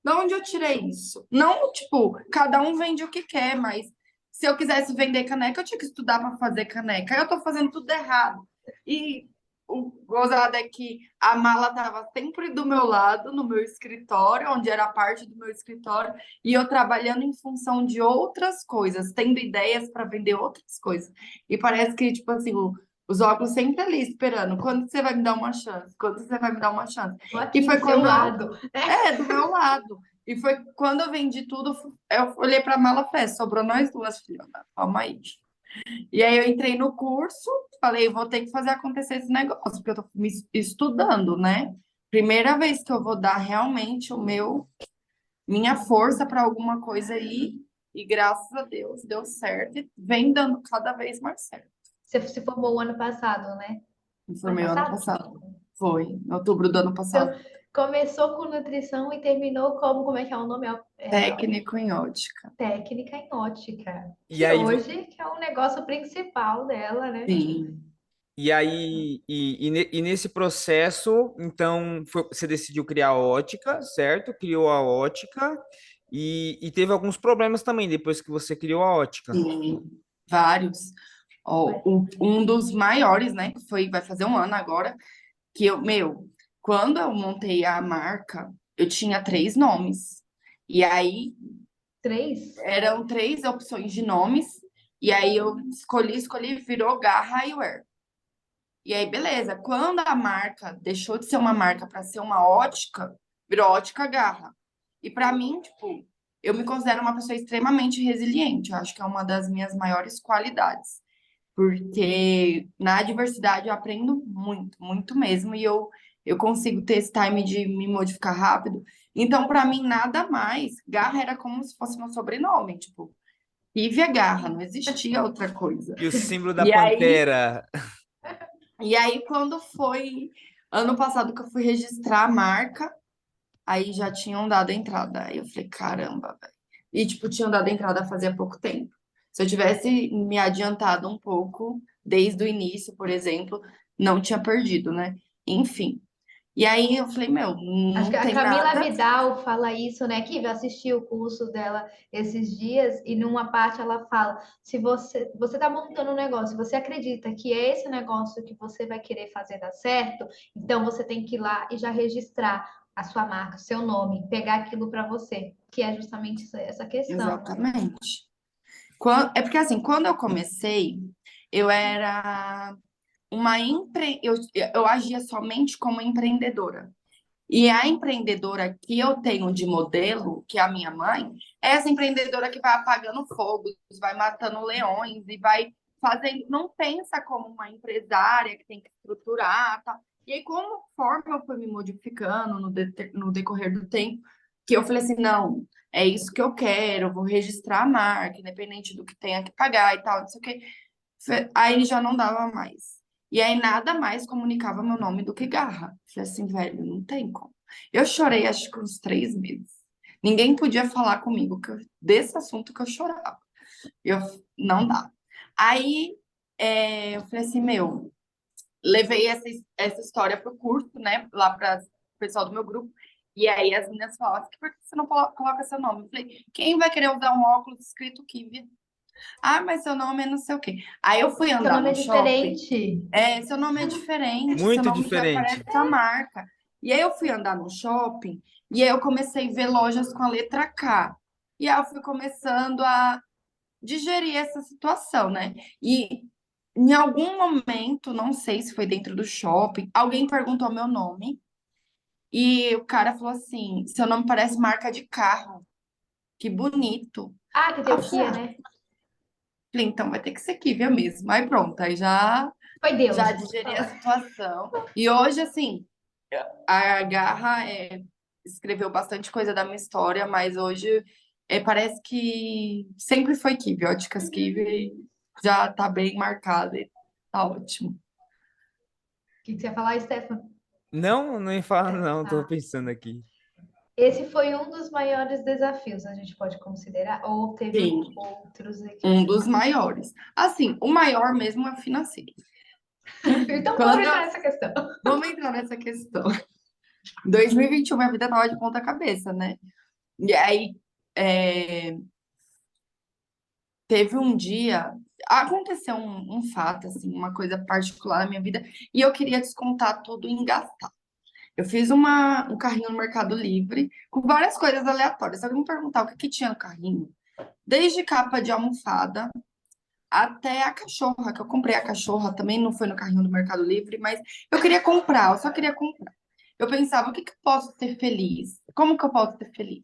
De onde eu tirei isso? Não, tipo, cada um vende o que quer, mas se eu quisesse vender caneca, eu tinha que estudar para fazer caneca. Aí eu tô fazendo tudo errado. E o gozado é que a mala tava sempre do meu lado, no meu escritório, onde era parte do meu escritório, e eu trabalhando em função de outras coisas, tendo ideias para vender outras coisas. E parece que, tipo assim, os óculos sempre ali esperando. Quando você vai me dar uma chance? Quando você vai me dar uma chance? Tô E aqui do foi seu quando eu lado. do meu lado. E foi quando eu vendi tudo, eu olhei para a mala e falei, sobrou nós duas, filha, calma aí. E aí eu entrei no curso, falei, vou ter que fazer acontecer esse negócio, porque eu tô me estudando, né? Primeira vez que eu vou dar realmente minha força para alguma coisa aí, e graças a Deus deu certo, e vem dando cada vez mais certo. Você se formou o ano passado, né? Me Ano formei ano passado? passado. Foi, em outubro do ano Então, passado. começou com nutrição e terminou como é que é o nome? Técnico em ótica. Técnica em ótica, E que aí, hoje que é o negócio principal dela, né? Sim. e nesse processo, então, você decidiu criar a ótica, certo? Criou a ótica e teve alguns problemas também depois que você criou a ótica. Sim, vários. Ó, um dos maiores, né? Que foi, vai fazer um ano agora, que quando eu montei a marca, eu tinha 3 nomes. E aí Três? eram 3 opções de nomes. E aí eu escolhi, virou Garra Eyewear. E aí, beleza. Quando a marca deixou de ser uma marca para ser uma ótica, virou ótica Garra. E para mim, tipo, eu me considero uma pessoa extremamente resiliente. Eu acho que é uma das minhas maiores qualidades. Porque na adversidade eu aprendo muito, muito mesmo, e eu consigo ter esse time de me modificar rápido. Então, para mim, nada mais. Garra era como se fosse meu sobrenome, tipo, Lívia Garra, não existia outra coisa. E o símbolo da E aí, pantera. quando foi ano passado que eu fui registrar a marca, aí já tinham dado entrada. Aí eu falei, caramba, velho. E, tipo, tinham dado entrada fazia pouco tempo. Se eu tivesse me adiantado um pouco, desde o início, por exemplo, não tinha perdido, né? Enfim. E aí eu falei, meu, Acho que não a tem Camila nada. Vidal fala isso, né? Que eu assisti o curso dela esses dias e numa parte ela fala: se você está montando um negócio, se você acredita que é esse negócio que você vai querer fazer dar certo, então você tem que ir lá e já registrar a sua marca, o seu nome, pegar aquilo para você, que é justamente essa questão. Exatamente. É porque assim, quando eu comecei, eu era eu agia somente como empreendedora. E a empreendedora que eu tenho de modelo, que é a minha mãe, é essa empreendedora que vai apagando fogos, vai matando leões e vai fazendo, não pensa como uma empresária que tem que estruturar, tá? E aí, conforme eu fui me modificando no decorrer do tempo, que eu falei assim, não, é isso que eu quero, eu vou registrar a marca, independente do que tenha que pagar e tal, não sei o quê. Aí já não dava mais. E aí nada mais comunicava meu nome do que Garra. Falei assim, velho, não tem como. Eu chorei acho que uns 3 meses. Ninguém podia falar comigo desse assunto que eu chorava. Eu não dá. Aí eu falei assim, levei essa história pro curso, né? Lá para o pessoal do meu grupo. E aí as meninas falavam, assim, por que você não coloca seu nome? Eu falei, quem vai querer usar um óculos escrito Kivia? Ah, mas seu nome é não sei o quê. Aí eu fui Seu andar nome é no shopping. diferente. Seu nome é diferente, seu Muito nome já diferente. parece a marca. E aí eu fui andar no shopping e aí eu comecei a ver lojas com a letra K. E aí eu fui começando a digerir essa situação, né? E em algum momento, não sei se foi dentro do shopping, alguém perguntou meu nome e o cara falou assim: seu nome parece marca de carro. Que bonito. Ah, que tem Aí eu o Kia, falei, né? então vai ter que ser Kivia mesmo. Aí pronto, aí já Foi Deus. digeri a situação. E hoje, assim, a Garra escreveu bastante coisa da minha história, mas hoje parece que sempre foi Kivia, Óticas Kivia, e já tá bem marcada, e tá ótimo. O que você ia falar, Stefan? Não, não ia falar, não, tô Ah, pensando aqui. Esse foi um dos maiores desafios, a gente pode considerar, ou teve Sim, outros aqui. um dos maiores. Assim, o maior mesmo é financeiro. Então, vamos Quando entrar nessa questão. vamos entrar nessa questão. Em 2021, minha vida tava de ponta cabeça, né? E aí, é, teve um dia, aconteceu um fato, assim, uma coisa particular na minha vida, e eu queria descontar tudo em gastar. Eu fiz um carrinho no Mercado Livre com várias coisas aleatórias. Se alguém me perguntar o que que tinha no carrinho, desde capa de almofada até a cachorra, que eu comprei a cachorra, também não foi no carrinho do Mercado Livre, mas eu queria comprar, eu só queria comprar. Eu pensava, o que que eu posso ter feliz? Como que eu posso ter feliz?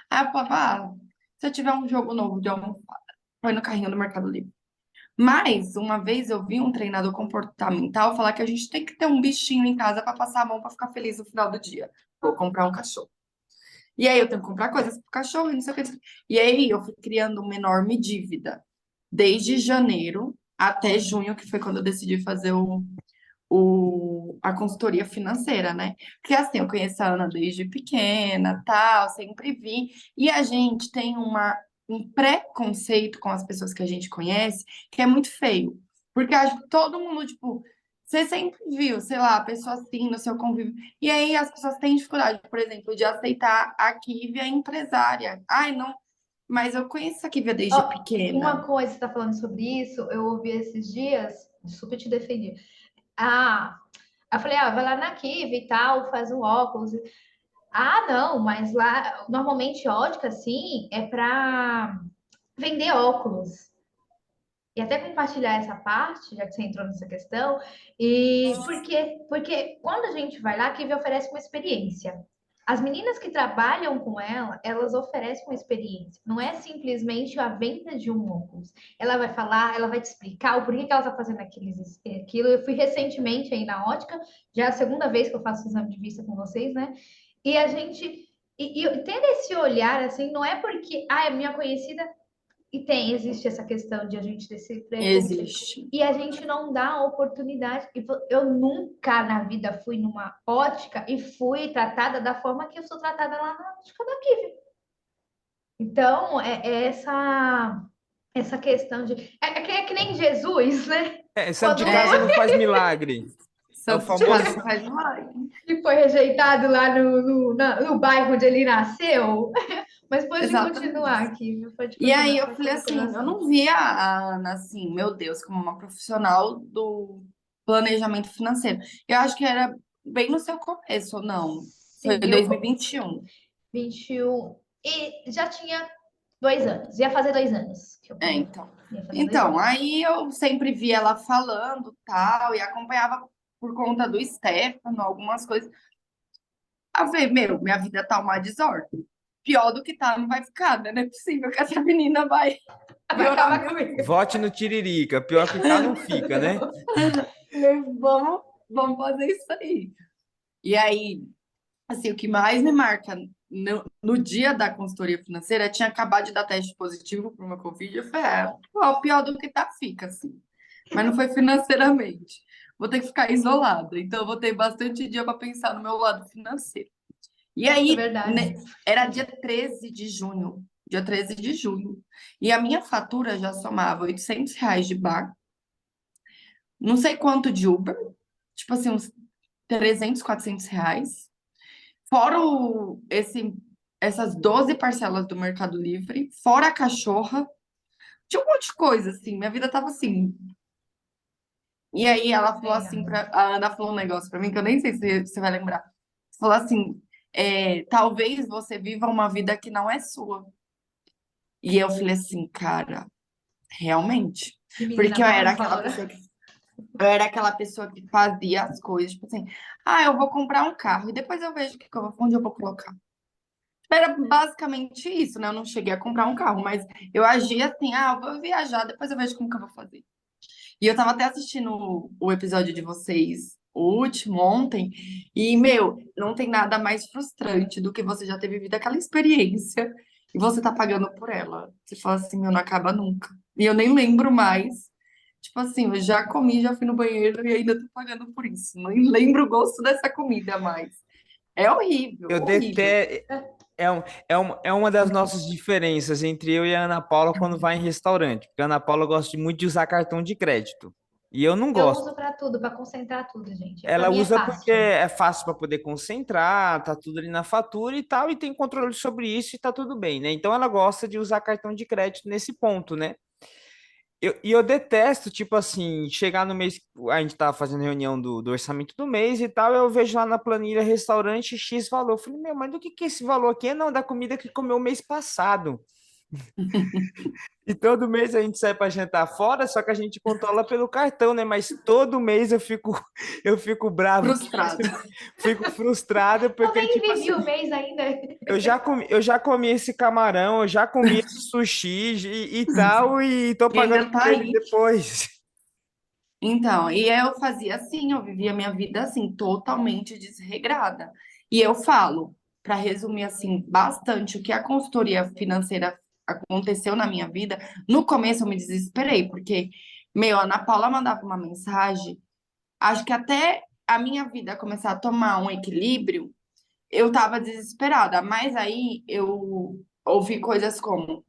Aí eu falava, se eu tiver um jogo novo de almofada, foi no carrinho do Mercado Livre. Mas, uma vez eu vi um treinador comportamental falar que a gente tem que ter um bichinho em casa para passar a mão para ficar feliz no final do dia. Vou comprar um cachorro. E aí eu tenho que comprar coisas pro cachorro e não sei o que. E aí eu fui criando uma enorme dívida. Desde janeiro até junho, que foi quando eu decidi fazer a consultoria financeira, né? Porque assim, eu conheço a Ana desde pequena, tal, sempre vi. E a gente tem um preconceito com as pessoas que a gente conhece que é muito feio. Porque acho que todo mundo, tipo, você sempre viu, sei lá, a pessoa assim no seu convívio. E aí as pessoas têm dificuldade, por exemplo, de aceitar a Kívia empresária. Ai, não, mas eu conheço a Kívia desde Ó, uma pequena. coisa, você está falando sobre isso, eu ouvi esses dias, super te defendi. Ah, eu falei, vai lá na Kiva e tal, faz um óculos. Ah, não, mas lá, normalmente ótica, assim, é para vender óculos. E até compartilhar essa parte, já que você entrou nessa questão, e porque quando a gente vai lá, a Kiwi oferece uma experiência. As meninas que trabalham com ela, elas oferecem uma experiência. Não é simplesmente a venda de um óculos. Ela vai falar, ela vai te explicar o porquê que ela está fazendo aquilo. Eu fui recentemente aí na ótica, já é a segunda vez que eu faço o exame de vista com vocês, né? E a gente. E ter esse olhar, assim, não é porque, é minha conhecida, existe essa questão de a gente ter esse preconceito. Existe. E a gente não dá a oportunidade. Eu nunca na vida fui numa ótica e fui tratada da forma que eu sou tratada lá na ótica da Kivi. Então, é essa questão de. É que nem Jesus, né? Santo de Quando casa não faz milagre. É o Santo de famoso. casa faz milagre. ele foi rejeitado lá no bairro onde ele nasceu. Mas pode continuar Exatamente. aqui, pode E aí continuar eu com falei essa assim, eu observação. não via a Ana assim, meu Deus, como uma profissional do planejamento financeiro. Eu acho que era bem no seu começo, ou não? Foi Sim, em 2021. 21. E já tinha 2 anos. Ia fazer 2 anos que eu É, comecei. então. Ia fazer dois Então, anos. aí eu sempre via ela falando tal, e acompanhava por conta do Stefano, algumas coisas. Aí eu falei, meu, minha vida tá uma desordem. Pior do que tá, não vai ficar, né? Não é possível que essa menina vai Vai piorar acabar minha comigo. vida. Vote no Tiririca. Pior que tá, não fica, né? Vamos fazer isso aí. E aí, assim, o que mais me marca no dia da consultoria financeira, tinha acabado de dar teste positivo para o meu Covid. Eu falei, o pior do que tá, fica, assim. Mas não foi financeiramente. Vou ter que ficar isolada. Então, eu vou ter bastante dia para pensar no meu lado financeiro. E É aí, verdade. né, era dia 13 de junho. Dia 13 de junho. E a minha fatura já somava R$ 800 de bar, não sei quanto de Uber, tipo assim, uns 300, R$ 400. Fora essas 12 parcelas do Mercado Livre, fora a cachorra, tinha um monte de coisa, assim. Minha vida tava assim. E aí ela falou assim, Pegado. a Ana falou um negócio pra mim que eu nem sei se você vai lembrar. Falou assim, talvez você viva uma vida que não é sua. E eu falei assim, cara, realmente. Que menina Porque falsa. eu era aquela pessoa que fazia as coisas, tipo assim, eu vou comprar um carro e depois eu vejo onde eu vou colocar. Era basicamente isso, né? Eu não cheguei a comprar um carro, mas eu agia assim, eu vou viajar, depois eu vejo como que eu vou fazer. E eu tava até assistindo o episódio de vocês, o último, ontem, e, meu, não tem nada mais frustrante do que você já ter vivido aquela experiência e você tá pagando por ela. Você fala assim, meu, não acaba nunca. E eu nem lembro mais. Tipo assim, eu já comi, já fui no banheiro e ainda tô pagando por isso. Nem lembro o gosto dessa comida mais. É horrível, Eu horrível. detesto. É uma das nossas diferenças entre eu e a Ana Paula quando vai em restaurante. Porque a Ana Paula gosta muito de usar cartão de crédito. E eu não Eu gosto. uso para tudo, para concentrar tudo, gente. Para Ela mim é usa porque fácil. é fácil para poder concentrar, tá tudo ali na fatura e tal, e tem controle sobre isso e tá tudo bem, né? Então ela gosta de usar cartão de crédito nesse ponto, né? E eu detesto, tipo assim, chegar no mês, a gente tá fazendo reunião do orçamento do mês e tal, eu vejo lá na planilha restaurante X valor. Eu falei, meu, mas do que é esse valor aqui? Não, da comida que comeu o mês passado. E todo mês a gente sai para jantar fora, só que a gente controla pelo cartão, né? Mas todo mês eu fico bravo, Frustrado. fico frustrado, Eu porque, nem tipo vivi assim, o mês ainda. eu já comi esse camarão, eu já comi esse sushi e tal, e tô E pagando ainda tá por ele aí. depois. Então, e eu fazia assim, eu vivia minha vida assim, totalmente desregrada. E eu falo, para resumir assim, bastante o que a consultoria financeira aconteceu na minha vida, no começo eu me desesperei, porque, meu, a Ana Paula mandava uma mensagem, acho que até a minha vida começar a tomar um equilíbrio, eu tava desesperada, mas aí eu ouvi coisas como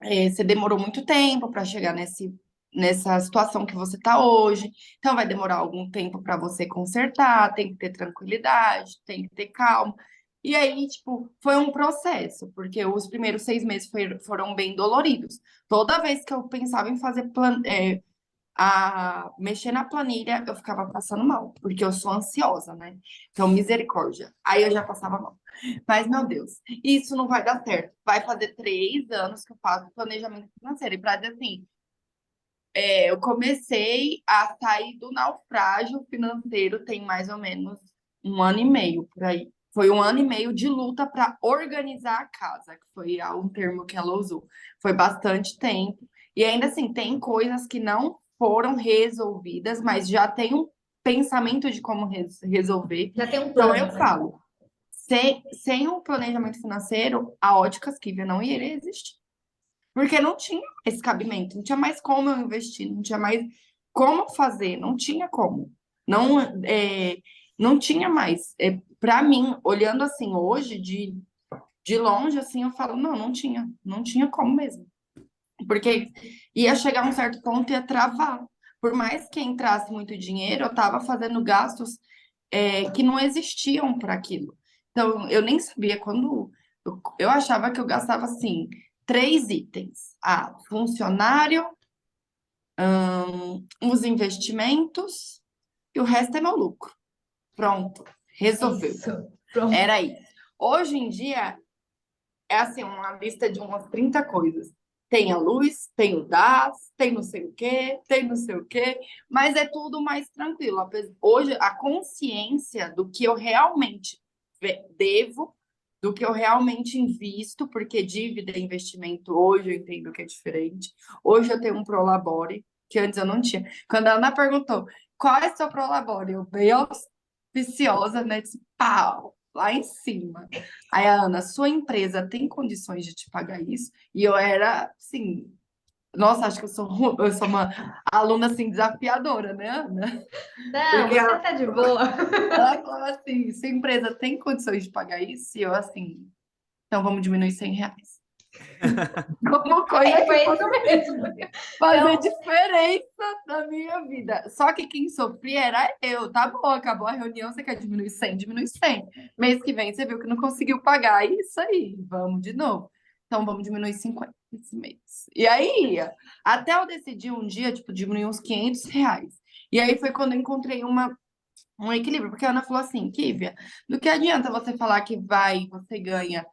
você demorou muito tempo para chegar nessa situação que você está hoje, então vai demorar algum tempo para você consertar, tem que ter tranquilidade, tem que ter calma. E aí, tipo, foi um processo, porque os primeiros 6 meses foram bem doloridos. Toda vez que eu pensava em mexer na planilha, eu ficava passando mal, porque eu sou ansiosa, né? Então, misericórdia. Aí eu já passava mal. Mas, meu Deus, isso não vai dar certo. Vai fazer 3 anos que eu faço planejamento financeiro. E para dizer assim, eu comecei a sair do naufrágio financeiro tem mais ou menos 1 ano e meio por aí. Foi 1 ano e meio de luta para organizar a casa, que foi um termo que ela usou. Foi bastante tempo. E ainda assim, tem coisas que não foram resolvidas, mas já tem um pensamento de como resolver. Já tem um Então, eu plano, né? falo, sem um planejamento financeiro, a Óticas Kivia não iria existir. Porque não tinha esse cabimento, não tinha mais como eu investir, não tinha mais como fazer, não tinha como. Não, não tinha mais. Para mim, olhando assim hoje, de longe, assim, eu falo, não, não tinha como mesmo. Porque ia chegar um certo ponto e ia travar. Por mais que entrasse muito dinheiro, eu estava fazendo gastos que não existiam para aquilo. Então, eu nem sabia quando. Eu achava que eu gastava assim, 3 itens: funcionário, os investimentos e o resto é meu lucro. Pronto, É resolveu. isso. Pronto. Era isso. Hoje em dia, é assim, uma lista de umas 30 coisas. Tem a luz, tem o DAS, tem não sei o quê, tem não sei o quê, mas é tudo mais tranquilo. Hoje, a consciência do que eu realmente devo, do que eu realmente invisto, porque dívida e investimento hoje eu entendo que é diferente. Hoje eu tenho um Prolabore, que antes eu não tinha. Quando a Ana perguntou qual é o seu Prolabore, eu bem auspiciosa, né? Disse, pau, lá em cima. Aí a Ana, sua empresa tem condições de te pagar isso? E eu era, assim, nossa, acho que eu sou uma aluna, assim, desafiadora, né, Ana? Não, Porque você ela, tá de boa. ela falou assim, sua empresa tem condições de pagar isso? E eu, assim, então vamos diminuir R$ 100. Como coisa que Foi fosse isso mesmo. fazer Então, diferença na minha vida. Só que quem sofria era eu. Tá bom, acabou a reunião, você quer diminuir 100, diminui 100. Mês que vem você viu que não conseguiu pagar. Isso aí, vamos de novo. Então vamos diminuir 50 esse mês. E aí ia. Até eu decidir um dia, tipo, diminuir uns R$ 500. E aí foi quando eu encontrei um equilíbrio, porque a Ana falou assim, Kívia, do que adianta você falar que você ganha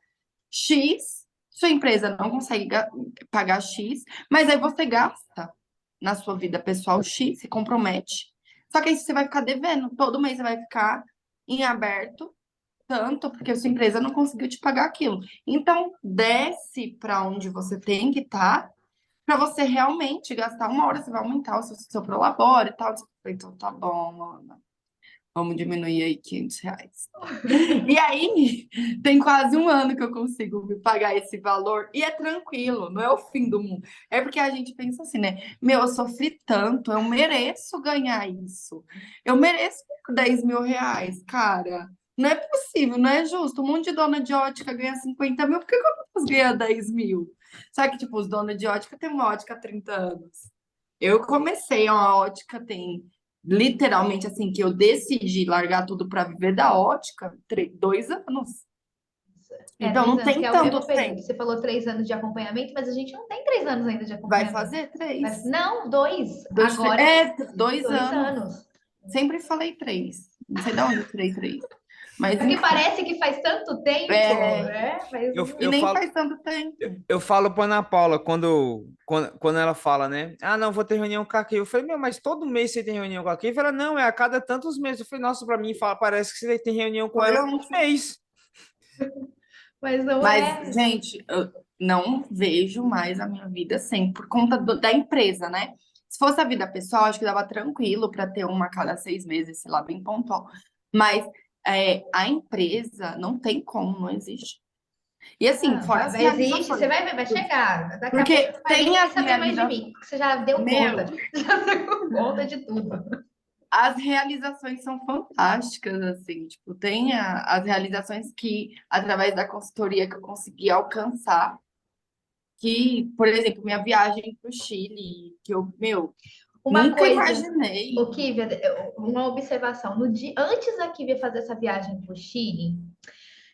X, sua empresa não consegue pagar X, mas aí você gasta na sua vida pessoal X, se compromete. Só que aí você vai ficar devendo, todo mês você vai ficar em aberto, tanto porque a sua empresa não conseguiu te pagar aquilo. Então, desce para onde você tem que estar, para você realmente gastar 1 hora, você vai aumentar o seu prolabore e tal. Então, tá bom, Ana. Vamos diminuir aí R$ 500. E aí, tem quase 1 ano que eu consigo me pagar esse valor. E é tranquilo, não é o fim do mundo. É porque a gente pensa assim, né? Meu, eu sofri tanto, eu mereço ganhar isso. Eu mereço R$ 10.000, cara. Não é possível, não é justo. Um monte de dona de ótica ganha 50 mil, por que que eu não posso ganhar 10 mil? Sabe que, tipo, os donos de ótica têm uma ótica há 30 anos. Eu comecei uma ótica tem, literalmente, assim, que eu decidi largar tudo para viver da ótica, 2 anos. É, Então, três não anos, que tem é o tanto mesmo período. tempo. Você falou 3 anos de acompanhamento, mas a gente não tem 3 anos ainda de Vai acompanhamento. fazer 3. Não, dois. Dois, Agora é, dois 2 anos. anos. Sempre falei 3. Não sei de onde eu tirei 3. Mas, Porque enfim. parece que faz tanto tempo, É, né? Mas Eu, e eu nem falo, faz tanto tempo. eu falo pra Ana Paula quando ela fala, né? Ah, não, vou ter reunião com a Key. Eu falei, meu, mas todo mês você tem reunião com a Key? Ela, não, é a cada tantos meses. Eu falei, nossa, pra mim fala, parece que você tem reunião com Foi ela todo ontem. mês. Mas não Mas, é. gente, eu não vejo mais a minha vida assim, por conta da empresa, né? Se fosse a vida pessoal, acho que dava tranquilo para ter uma a cada 6 meses, sei lá, bem pontual. Mas a empresa não tem como, não existe. E assim, Não, fora as existe, você realizações. vai ver, vai chegar. Daqui a pouco Porque você não vai tem nem as saber mais de realizações. mim, porque você já deu conta. Meu, Já deu conta de tudo. as realizações são fantásticas, assim, tipo, tem as realizações que, através da consultoria que eu consegui alcançar, que, por exemplo, minha viagem para o Chile, que eu, meu, Uma nunca coisa, imaginei. o Kívia, uma observação. No dia, antes da Kívia fazer essa viagem para o Chile,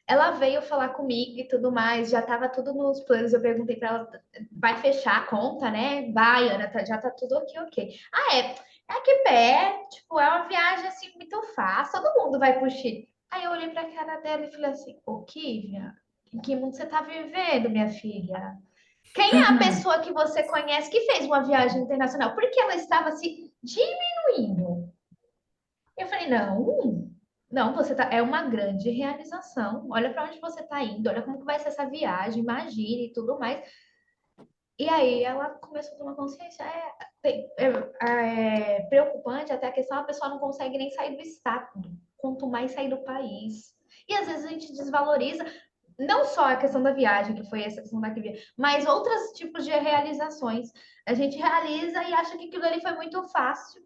ela veio falar comigo e tudo mais, já estava tudo nos planos. Eu perguntei para ela, vai fechar a conta, né? Vai, Ana, já tá tudo ok, ok. Ah, é aqui perto, tipo, é uma viagem assim muito fácil, todo mundo vai pro Chile. Aí eu olhei para a cara dela e falei assim, ô Kívia, em que mundo você tá vivendo, minha filha? Quem é a pessoa que você conhece que fez uma viagem internacional? Porque ela estava se diminuindo. Eu falei, não, não, você tá, é uma grande realização. Olha para onde você está indo, olha como que vai ser essa viagem, imagine e tudo mais. E aí ela começou a tomar consciência. É preocupante até a questão, a pessoa não consegue nem sair do estado, quanto mais sair do país. E às vezes a gente desvaloriza não só a questão da viagem, que foi essa questão da viagem, mas outros tipos de realizações. A gente realiza e acha que aquilo ali foi muito fácil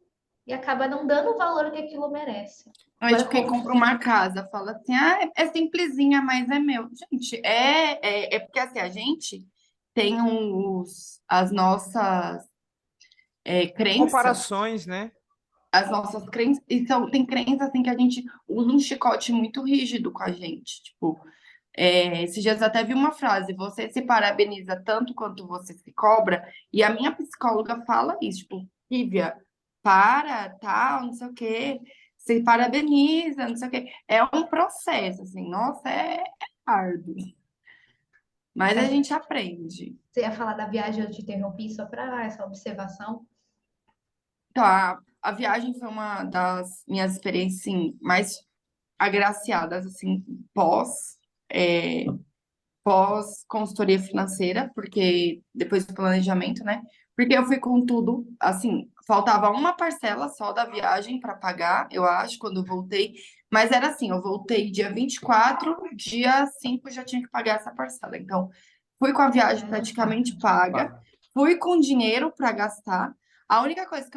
e acaba não dando o valor que aquilo merece. É Agora, tipo, quem compra uma casa fala assim, ah, é simplesinha, mas é meu. Gente, é porque assim, a gente tem as nossas crenças, Comparações, né? as nossas crenças, então tem crenças assim que a gente usa um chicote muito rígido com a gente, tipo, esses dias eu até vi uma frase, você se parabeniza tanto quanto você se cobra, e a minha psicóloga fala isso, tipo, Lívia, para, tal, não sei o quê, se parabeniza, não sei o quê. É um processo, assim, nossa, é árduo, mas a gente aprende. você ia falar da viagem, eu te interrompi só para essa observação. Então, a viagem foi uma das minhas experiências, assim, mais agraciadas, assim, é, pós consultoria financeira, porque depois do planejamento, né? Porque eu fui com tudo, assim, faltava uma parcela só da viagem para pagar, eu acho, quando eu voltei, mas era assim, eu voltei dia 24, dia 5 já tinha que pagar essa parcela. Então, fui com a viagem praticamente paga, Pá. fui com dinheiro para gastar. A única coisa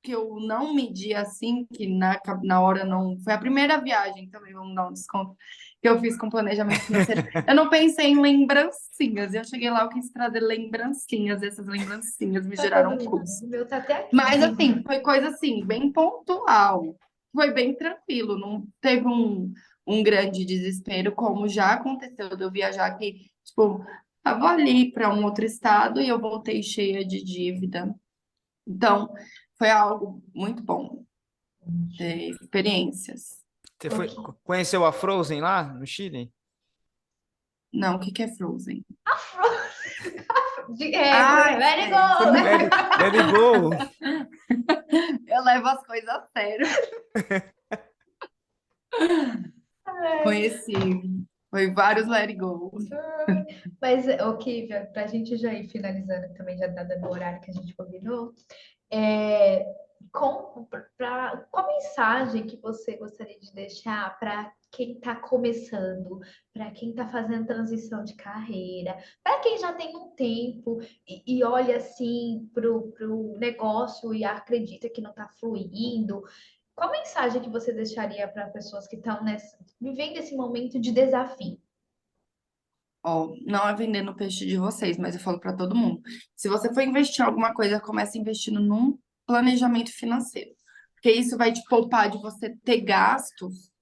que eu não medi assim, que na hora não. Foi a primeira viagem também, vamos dar um desconto, que eu fiz com planejamento financeiro. Eu não pensei em lembrancinhas. Eu cheguei lá, eu quis trazer lembrancinhas. Essas lembrancinhas me Tá todo geraram mundo. custo. O meu tá até aqui. Mas, assim, foi coisa assim, bem pontual. Foi bem tranquilo. Não teve um grande desespero, como já aconteceu de eu viajar aqui. Tipo, tava ali para um outro estado e eu voltei cheia de dívida. Então, foi algo muito bom ter experiências. Você foi, Ok. conheceu a Frozen lá no Chile? Não, o que que é Frozen? Como é? Ah, Let it foi go! muito. Let it go. Eu levo as coisas a sério. Conheci. Foi vários Let It Go. Mas, ok, para a gente já ir finalizando, também já dando no horário que a gente combinou, é, qual mensagem que você gostaria de deixar para quem está começando, para quem está fazendo transição de carreira, para quem já tem um tempo e olha assim para o negócio e acredita que não está fluindo? Qual mensagem que você deixaria para pessoas que estão vivendo esse momento de desafio? Ó, não é vendendo o peixe de vocês, mas eu falo para todo mundo. Se você for investir em alguma coisa, comece investindo num planejamento financeiro. Porque isso vai te poupar de você ter gastos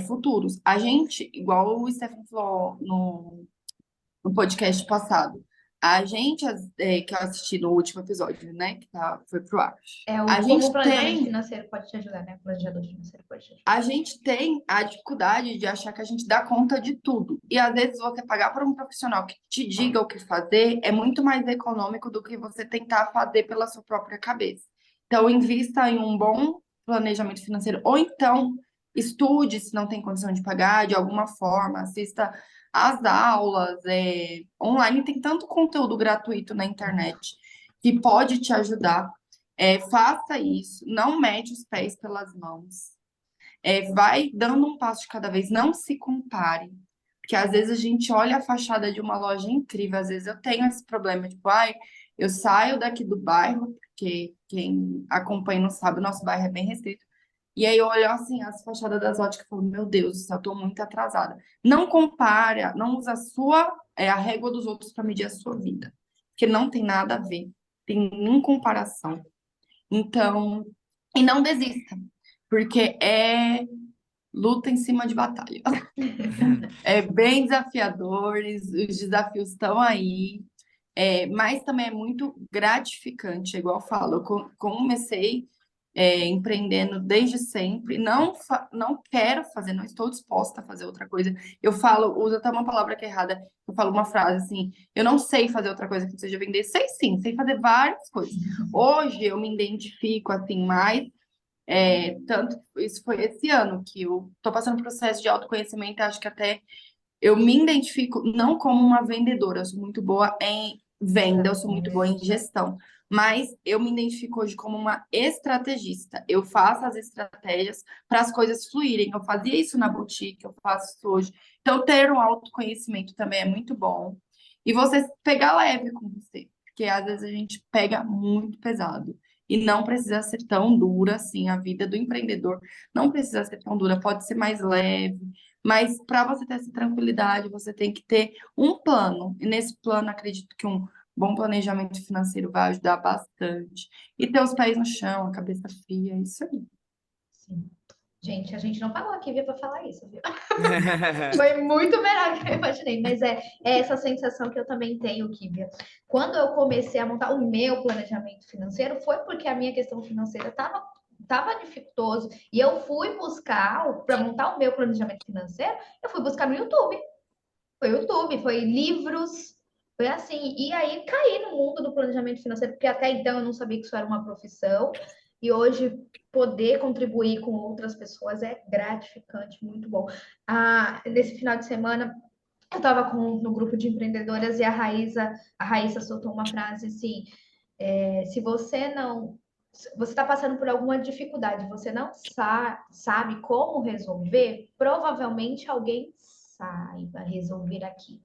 futuros. A gente, igual o Stefan falou no podcast passado, a gente, que eu assisti no último episódio, né, foi pro ar. É A como o gente planejamento tem financeiro pode te ajudar, né? O planejador financeiro pode te ajudar. a gente tem a dificuldade de achar que a gente dá conta de tudo. E às vezes você pagar por um profissional que te diga o que fazer é muito mais econômico do que você tentar fazer pela sua própria cabeça. Então, invista em um bom planejamento financeiro, ou então estude, se não tem condição de pagar, de alguma forma, assista às aulas, online. Tem tanto conteúdo gratuito na internet que pode te ajudar. Faça isso, não mete os pés pelas mãos. Vai dando um passo de cada vez, não se compare. Porque às vezes a gente olha a fachada de uma loja incrível, às vezes eu tenho esse problema, tipo, ai, eu saio daqui do bairro, porque quem acompanha não sabe, o nosso bairro é bem restrito. E aí eu olho assim, as fachadas das óticas e falo, meu Deus do céu, eu tô muito atrasada. Não compara, não usa a régua dos outros para medir a sua vida. Porque não tem nada a ver. Tem nem comparação. Então, e não desista. Porque luta em cima de batalha. É bem desafiadores, os desafios estão aí, mas também é muito gratificante, igual eu falo, eu comecei empreendendo desde sempre, não quero fazer, não estou disposta a fazer outra coisa. Eu falo, uso até uma palavra que é errada, eu falo uma frase assim, eu não sei fazer outra coisa que não seja vender, sei sim, sei fazer várias coisas. Hoje eu me identifico assim mais tanto isso foi esse ano que eu tô passando por um processo de autoconhecimento, acho que até eu me identifico não como uma vendedora, eu sou muito boa em venda, eu sou muito boa em gestão, mas eu me identifico hoje como uma estrategista. Eu faço as estratégias para as coisas fluírem. Eu fazia isso na boutique, eu faço isso hoje. Então, ter um autoconhecimento também é muito bom. E você pegar leve com você, porque às vezes a gente pega muito pesado. E não precisa ser tão dura assim, a vida do empreendedor não precisa ser tão dura, pode ser mais leve, mas para você ter essa tranquilidade, você tem que ter um plano. E nesse plano, acredito que um bom planejamento financeiro vai ajudar bastante. E ter os pés no chão, a cabeça fria, é isso aí. Sim. Gente, a gente não pagou aqui, viu, para falar isso, viu? Foi muito melhor do que eu imaginei, mas é essa sensação que eu também tenho, Kívia. Quando eu comecei a montar o meu planejamento financeiro, foi porque a minha questão financeira estava dificultoso. E eu fui buscar, para montar o meu planejamento financeiro, eu fui buscar no YouTube. Foi YouTube, foi livros, foi assim. E aí caí no mundo do planejamento financeiro, porque até então eu não sabia que isso era uma profissão. E hoje poder contribuir com outras pessoas é gratificante, muito bom. Nesse final de semana eu estava no grupo de empreendedoras e a Raíssa soltou uma frase assim: se você não, se você está passando por alguma dificuldade, você não sabe como resolver, provavelmente alguém saiba resolver aqui.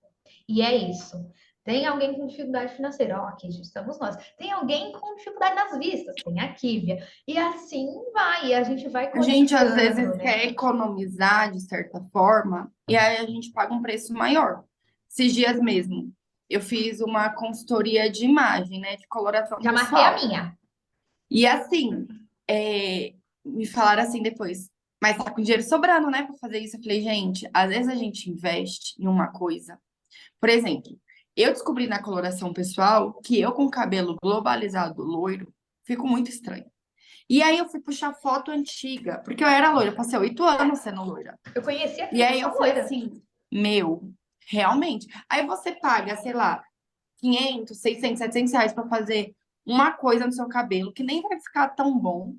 E é isso. Tem alguém com dificuldade financeira? Ó, aqui estamos nós. Tem alguém com dificuldade nas vistas? Tem a Kívia. E assim vai, e a gente vai A gente às vezes conectando, né? quer economizar de certa forma, e aí a gente paga um preço maior. Esses dias mesmo, eu fiz uma consultoria de imagem, né, de coloração Já marquei a pessoal. minha. E assim, me falaram assim depois, mas tá com dinheiro sobrando, né, pra fazer isso. Eu falei, gente, às vezes a gente investe em uma coisa. Por exemplo, eu descobri na coloração pessoal que eu com cabelo globalizado loiro fico muito estranho. E aí eu fui puxar foto antiga, porque eu era loira, eu passei 8 anos sendo loira. Eu conheci a E Kívia aí eu só falei loira. assim, meu, realmente. Aí você paga, sei lá, 500, 600, 700 reais para fazer uma coisa no seu cabelo que nem vai ficar tão bom,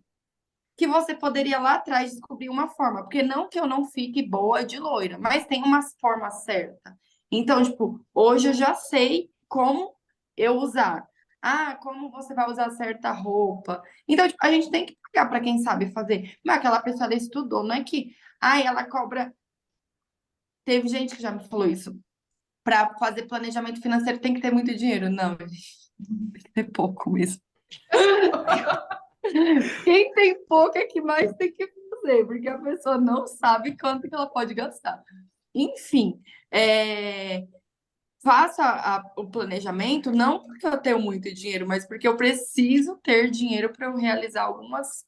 que você poderia lá atrás descobrir uma forma. Porque não que eu não fique boa de loira, mas tem uma forma certa. Então, tipo, hoje eu já sei como eu usar. Ah, como você vai usar certa roupa. Então, tipo, a gente tem que pagar para quem sabe fazer. Mas aquela pessoa ela estudou, não é que, ela cobra. Teve gente que já me falou isso. Para fazer planejamento financeiro tem que ter muito dinheiro. Não, gente, tem que ter pouco mesmo. Quem tem pouco é que mais tem que fazer, porque a pessoa não sabe quanto que ela pode gastar. Enfim, faça o planejamento, não porque eu tenho muito dinheiro, mas porque eu preciso ter dinheiro para eu realizar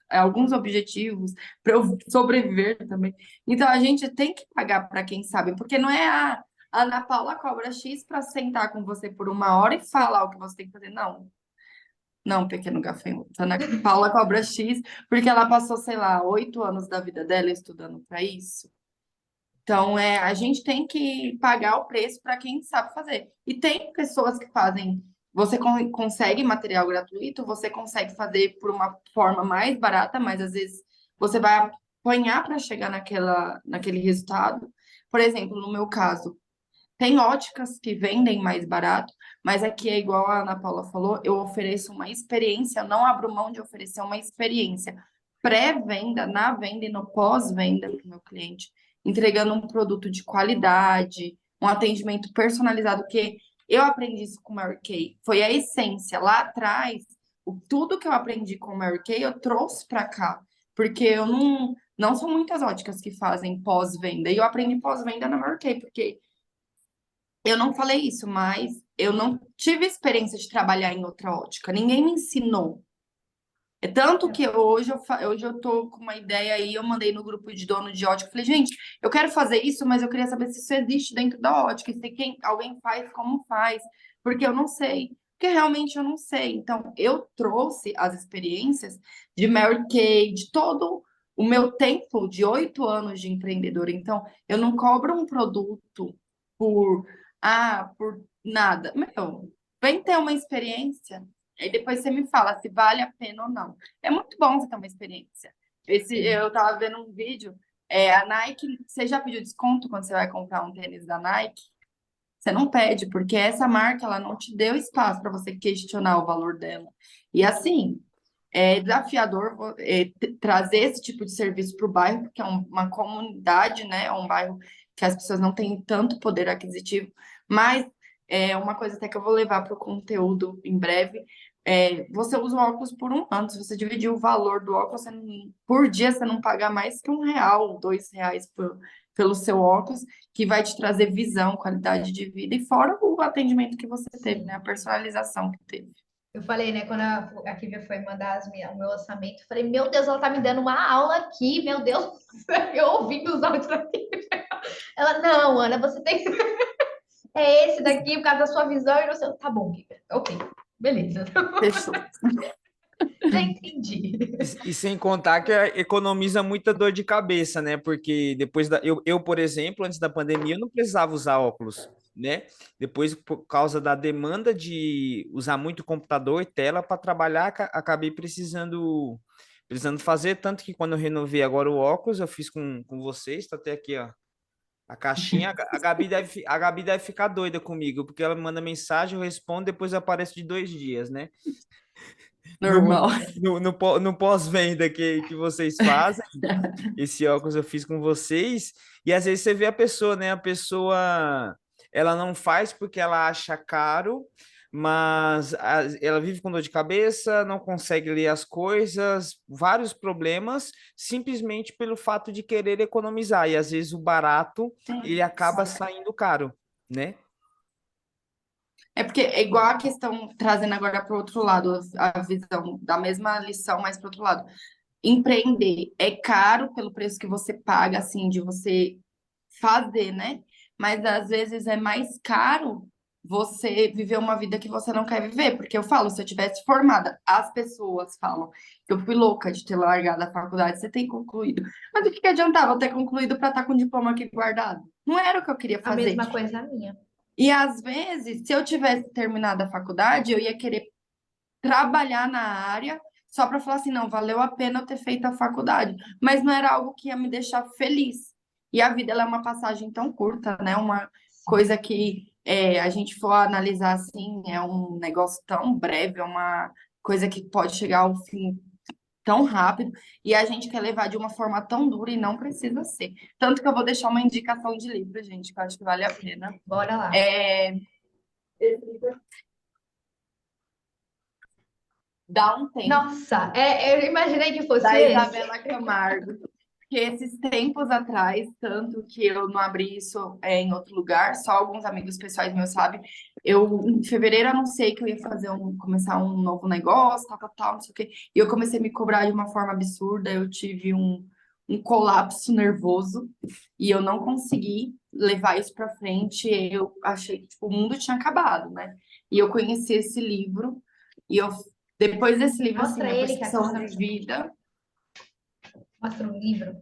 alguns objetivos, para eu sobreviver também. Então, a gente tem que pagar para quem sabe, porque não é a Ana Paula cobra X para sentar com você por 1 hora e falar o que você tem que fazer. Não, não, pequeno gafanhoto. A Ana Paula cobra X porque ela passou, sei lá, 8 anos da vida dela estudando para isso. Então, a gente tem que pagar o preço para quem sabe fazer. E tem pessoas que fazem. Você consegue material gratuito, você consegue fazer por uma forma mais barata, mas às vezes você vai apanhar para chegar naquele resultado. Por exemplo, no meu caso, tem óticas que vendem mais barato, mas aqui é igual a Ana Paula falou, eu ofereço uma experiência, eu não abro mão de oferecer uma experiência pré-venda, na venda e no pós-venda para o meu cliente, entregando um produto de qualidade, um atendimento personalizado, que eu aprendi isso com o Mary Kay, foi a essência. Lá atrás, tudo que eu aprendi com o Mary Kay, eu trouxe para cá, porque eu não são muitas óticas que fazem pós-venda, e eu aprendi pós-venda na Mary Kay, porque eu não falei isso, mas eu não tive experiência de trabalhar em outra ótica. Ninguém me ensinou. É tanto que hoje eu tô com uma ideia aí, eu mandei no grupo de dono de ótica, falei, gente, eu quero fazer isso, mas eu queria saber se isso existe dentro da ótica, se alguém faz, como faz, porque eu não sei, porque realmente eu não sei. Então, eu trouxe as experiências de Mary Kay, de todo o meu tempo de 8 anos de empreendedora. Então, eu não cobro um produto por, por nada. Meu, vem ter uma experiência. Aí depois você me fala se vale a pena ou não. É muito bom você ter uma experiência. Eu tava vendo um vídeo, a Nike, você já pediu desconto quando você vai comprar um tênis da Nike? Você não pede, porque essa marca ela não te deu espaço para você questionar o valor dela. E assim, é desafiador trazer esse tipo de serviço para o bairro, porque é uma comunidade, né? É um bairro que as pessoas não têm tanto poder aquisitivo, mas é uma coisa até que eu vou levar para o conteúdo em breve. Você usa o óculos por 1 ano. Se você dividir o valor do óculos, por dia você não paga mais que R$ 1, R$ 2 pelo seu óculos, que vai te trazer visão, qualidade de vida, e fora o atendimento que você teve, né? A personalização que teve. Eu falei, né, quando a Kívia foi mandar o meu orçamento, eu falei, meu Deus, ela tá me dando uma aula aqui, meu Deus, eu ouvi os áudios da Kívia. Ela, não, Ana, você tem que. É esse daqui por causa da sua visão e não sei. Tá bom, Kívia. Ok, beleza. Fechou. Já entendi. E sem contar que economiza muita dor de cabeça, né? Porque depois eu, por exemplo, antes da pandemia, eu não precisava usar óculos, né? Depois, por causa da demanda de usar muito computador e tela para trabalhar, acabei precisando fazer. Tanto que quando eu renovei agora o óculos, eu fiz com vocês, tá até aqui, ó. A caixinha, a Gabi deve ficar doida comigo, porque ela me manda mensagem, eu respondo, depois aparece de 2 dias, né? no, Normal. no pós-venda que vocês fazem. Esse óculos eu fiz com vocês. E às vezes você vê a pessoa, né? A pessoa, ela não faz porque ela acha caro, mas ela vive com dor de cabeça, não consegue ler as coisas, vários problemas, simplesmente pelo fato de querer economizar. E às vezes o barato, ele acaba saindo caro, né? É porque é igual a questão, trazendo agora para o outro lado, a visão da mesma lição, mas para o outro lado. Empreender é caro pelo preço que você paga, assim, de você fazer, né? Mas às vezes é mais caro você viver uma vida que você não quer viver. Porque eu falo, se eu tivesse formada, as pessoas falam que eu fui louca de ter largado a faculdade, você tem concluído. Mas o que que adiantava eu ter concluído para estar com o diploma aqui guardado? Não era o que eu queria A fazer. mesma coisa minha. E às vezes, se eu tivesse terminado a faculdade, eu ia querer trabalhar na área só para falar assim, não, valeu a pena eu ter feito a faculdade, mas não era algo que ia me deixar feliz. E a vida ela é uma passagem tão curta, né? Uma coisa que a gente for analisar assim, é um negócio tão breve, é uma coisa que pode chegar ao fim tão rápido, e a gente quer levar de uma forma tão dura e não precisa ser. Tanto que eu vou deixar uma indicação de livro, gente, que eu acho que vale a pena. Bora lá. É, esse livro Dá um tempo. Nossa, eu imaginei que fosse Da esse. Isabela Camargo. Porque esses tempos atrás, tanto que eu não abri isso em outro lugar, só alguns amigos pessoais meus sabem. Eu, em fevereiro, anunciei que eu ia começar um novo negócio, tal, não sei o quê. E eu comecei a me cobrar de uma forma absurda. Eu tive um colapso nervoso e eu não consegui levar isso para frente. Eu achei que tipo, o mundo tinha acabado, né? E eu conheci esse livro e eu, depois desse livro, assim, Mostra minha ele que a percepção câmera. de vida. Mostra o livro.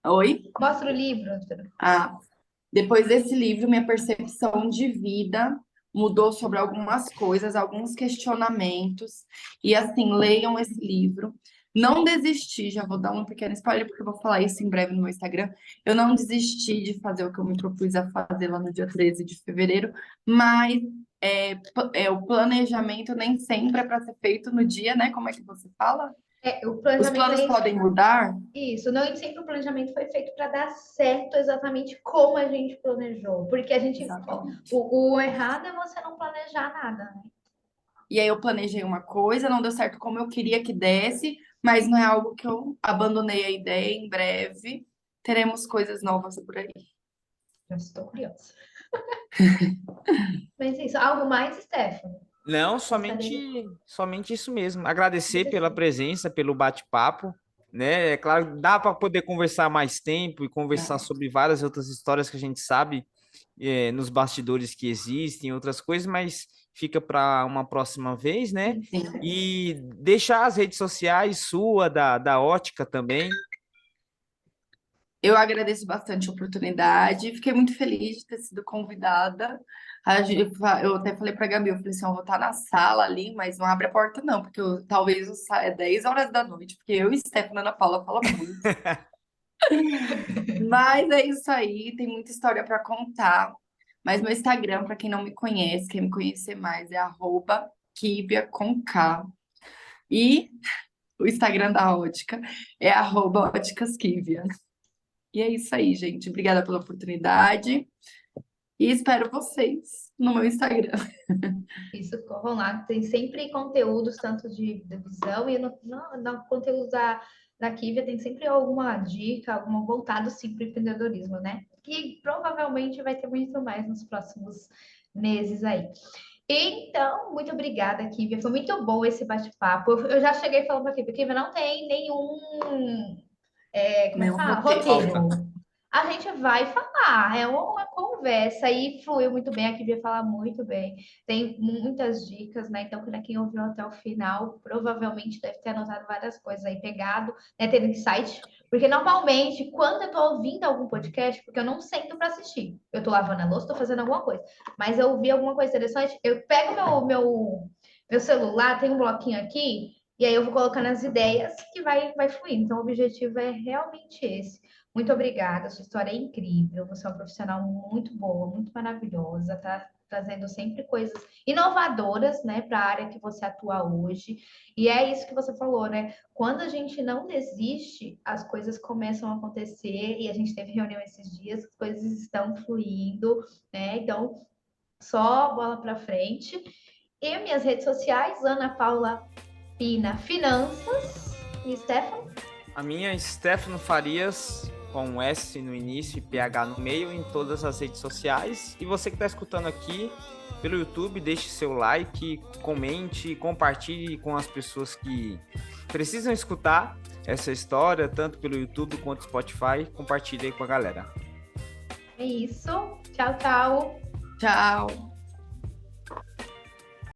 Oi? Mostra o livro. Ah, depois desse livro, minha percepção de vida mudou sobre algumas coisas, alguns questionamentos. E assim, leiam esse livro. Não desisti, já vou dar um pequeno spoiler, porque eu vou falar isso em breve no meu Instagram. Eu não desisti de fazer o que eu me propus a fazer lá no dia 13 de fevereiro, mas o planejamento nem sempre é para ser feito no dia, né? Como é que você fala? O Os planejamento planos nem podem mudar? isso, não sempre o planejamento foi feito para dar certo exatamente como a gente planejou, porque a gente Exatamente. o errado é você não planejar nada, né? E aí eu planejei uma coisa, não deu certo como eu queria que desse, mas não é algo que eu abandonei a ideia. Em breve teremos coisas novas por aí. Eu estou curiosa. Mas isso, algo mais, Stefano? Não, Gostaria somente isso mesmo. de Agradecer pela agradecer. presença, pelo bate-papo, né? É claro, dá para poder conversar mais tempo e conversar sobre várias outras histórias que a gente sabe nos bastidores que existem, outras coisas, mas fica para uma próxima vez, né? Sim. E deixar as redes sociais sua, da Ótica também. Eu agradeço bastante a oportunidade, fiquei muito feliz de ter sido convidada. Eu até falei para a Gabi, eu falei assim, eu vou estar na sala ali, mas não abre a porta não, porque talvez eu saia 10 horas da noite, porque eu e Stefano e Ana Paula fala muito. Mas é isso aí, tem muita história para contar. Mas meu Instagram, para quem não me conhece, quer me conhecer mais, é @Kivia com K. E o Instagram da Ótica é @óticaskivia. E é isso aí, gente. Obrigada pela oportunidade. E espero vocês no meu Instagram. Isso, corram lá, tem sempre conteúdos, tanto de visão e no conteúdo da Kivia tem sempre alguma dica, alguma voltado sim para o empreendedorismo, né? Que provavelmente vai ter muito mais nos próximos meses aí. Então, muito obrigada, Kivia. Foi muito bom esse bate-papo. Eu já cheguei falando para a Kivia, não tem nenhum como é que Meu fala? roteiro. Roteiro. A gente vai falar, é uma conversa e fluiu muito bem, a Kivia fala muito bem, tem muitas dicas, né? Então, para quem ouviu até o final, provavelmente deve ter anotado várias coisas aí, pegado, né? Tendo insight, porque normalmente, quando eu tô ouvindo algum podcast, porque eu não sento para assistir, eu tô lavando a louça, tô fazendo alguma coisa, mas eu ouvi alguma coisa interessante, eu pego meu celular, tem um bloquinho aqui, e aí eu vou colocando as ideias que vai fluir. Então, o objetivo é realmente esse. Muito obrigada, sua história é incrível. Você é uma profissional muito boa, muito maravilhosa, tá trazendo sempre coisas inovadoras, né, para a área que você atua hoje. E é isso que você falou, né? Quando a gente não desiste, as coisas começam a acontecer e a gente teve reunião esses dias, as coisas estão fluindo, né? Então, só bola para frente. E minhas redes sociais, Ana Paula Pina Finanças e Stefano. A minha é Stefano Farias, com um S no início e PH no meio, em todas as redes sociais. E você que está escutando aqui pelo YouTube, deixe seu like, comente, compartilhe com as pessoas que precisam escutar essa história, tanto pelo YouTube quanto Spotify. Compartilhe aí com a galera. É isso. Tchau, tchau. Tchau.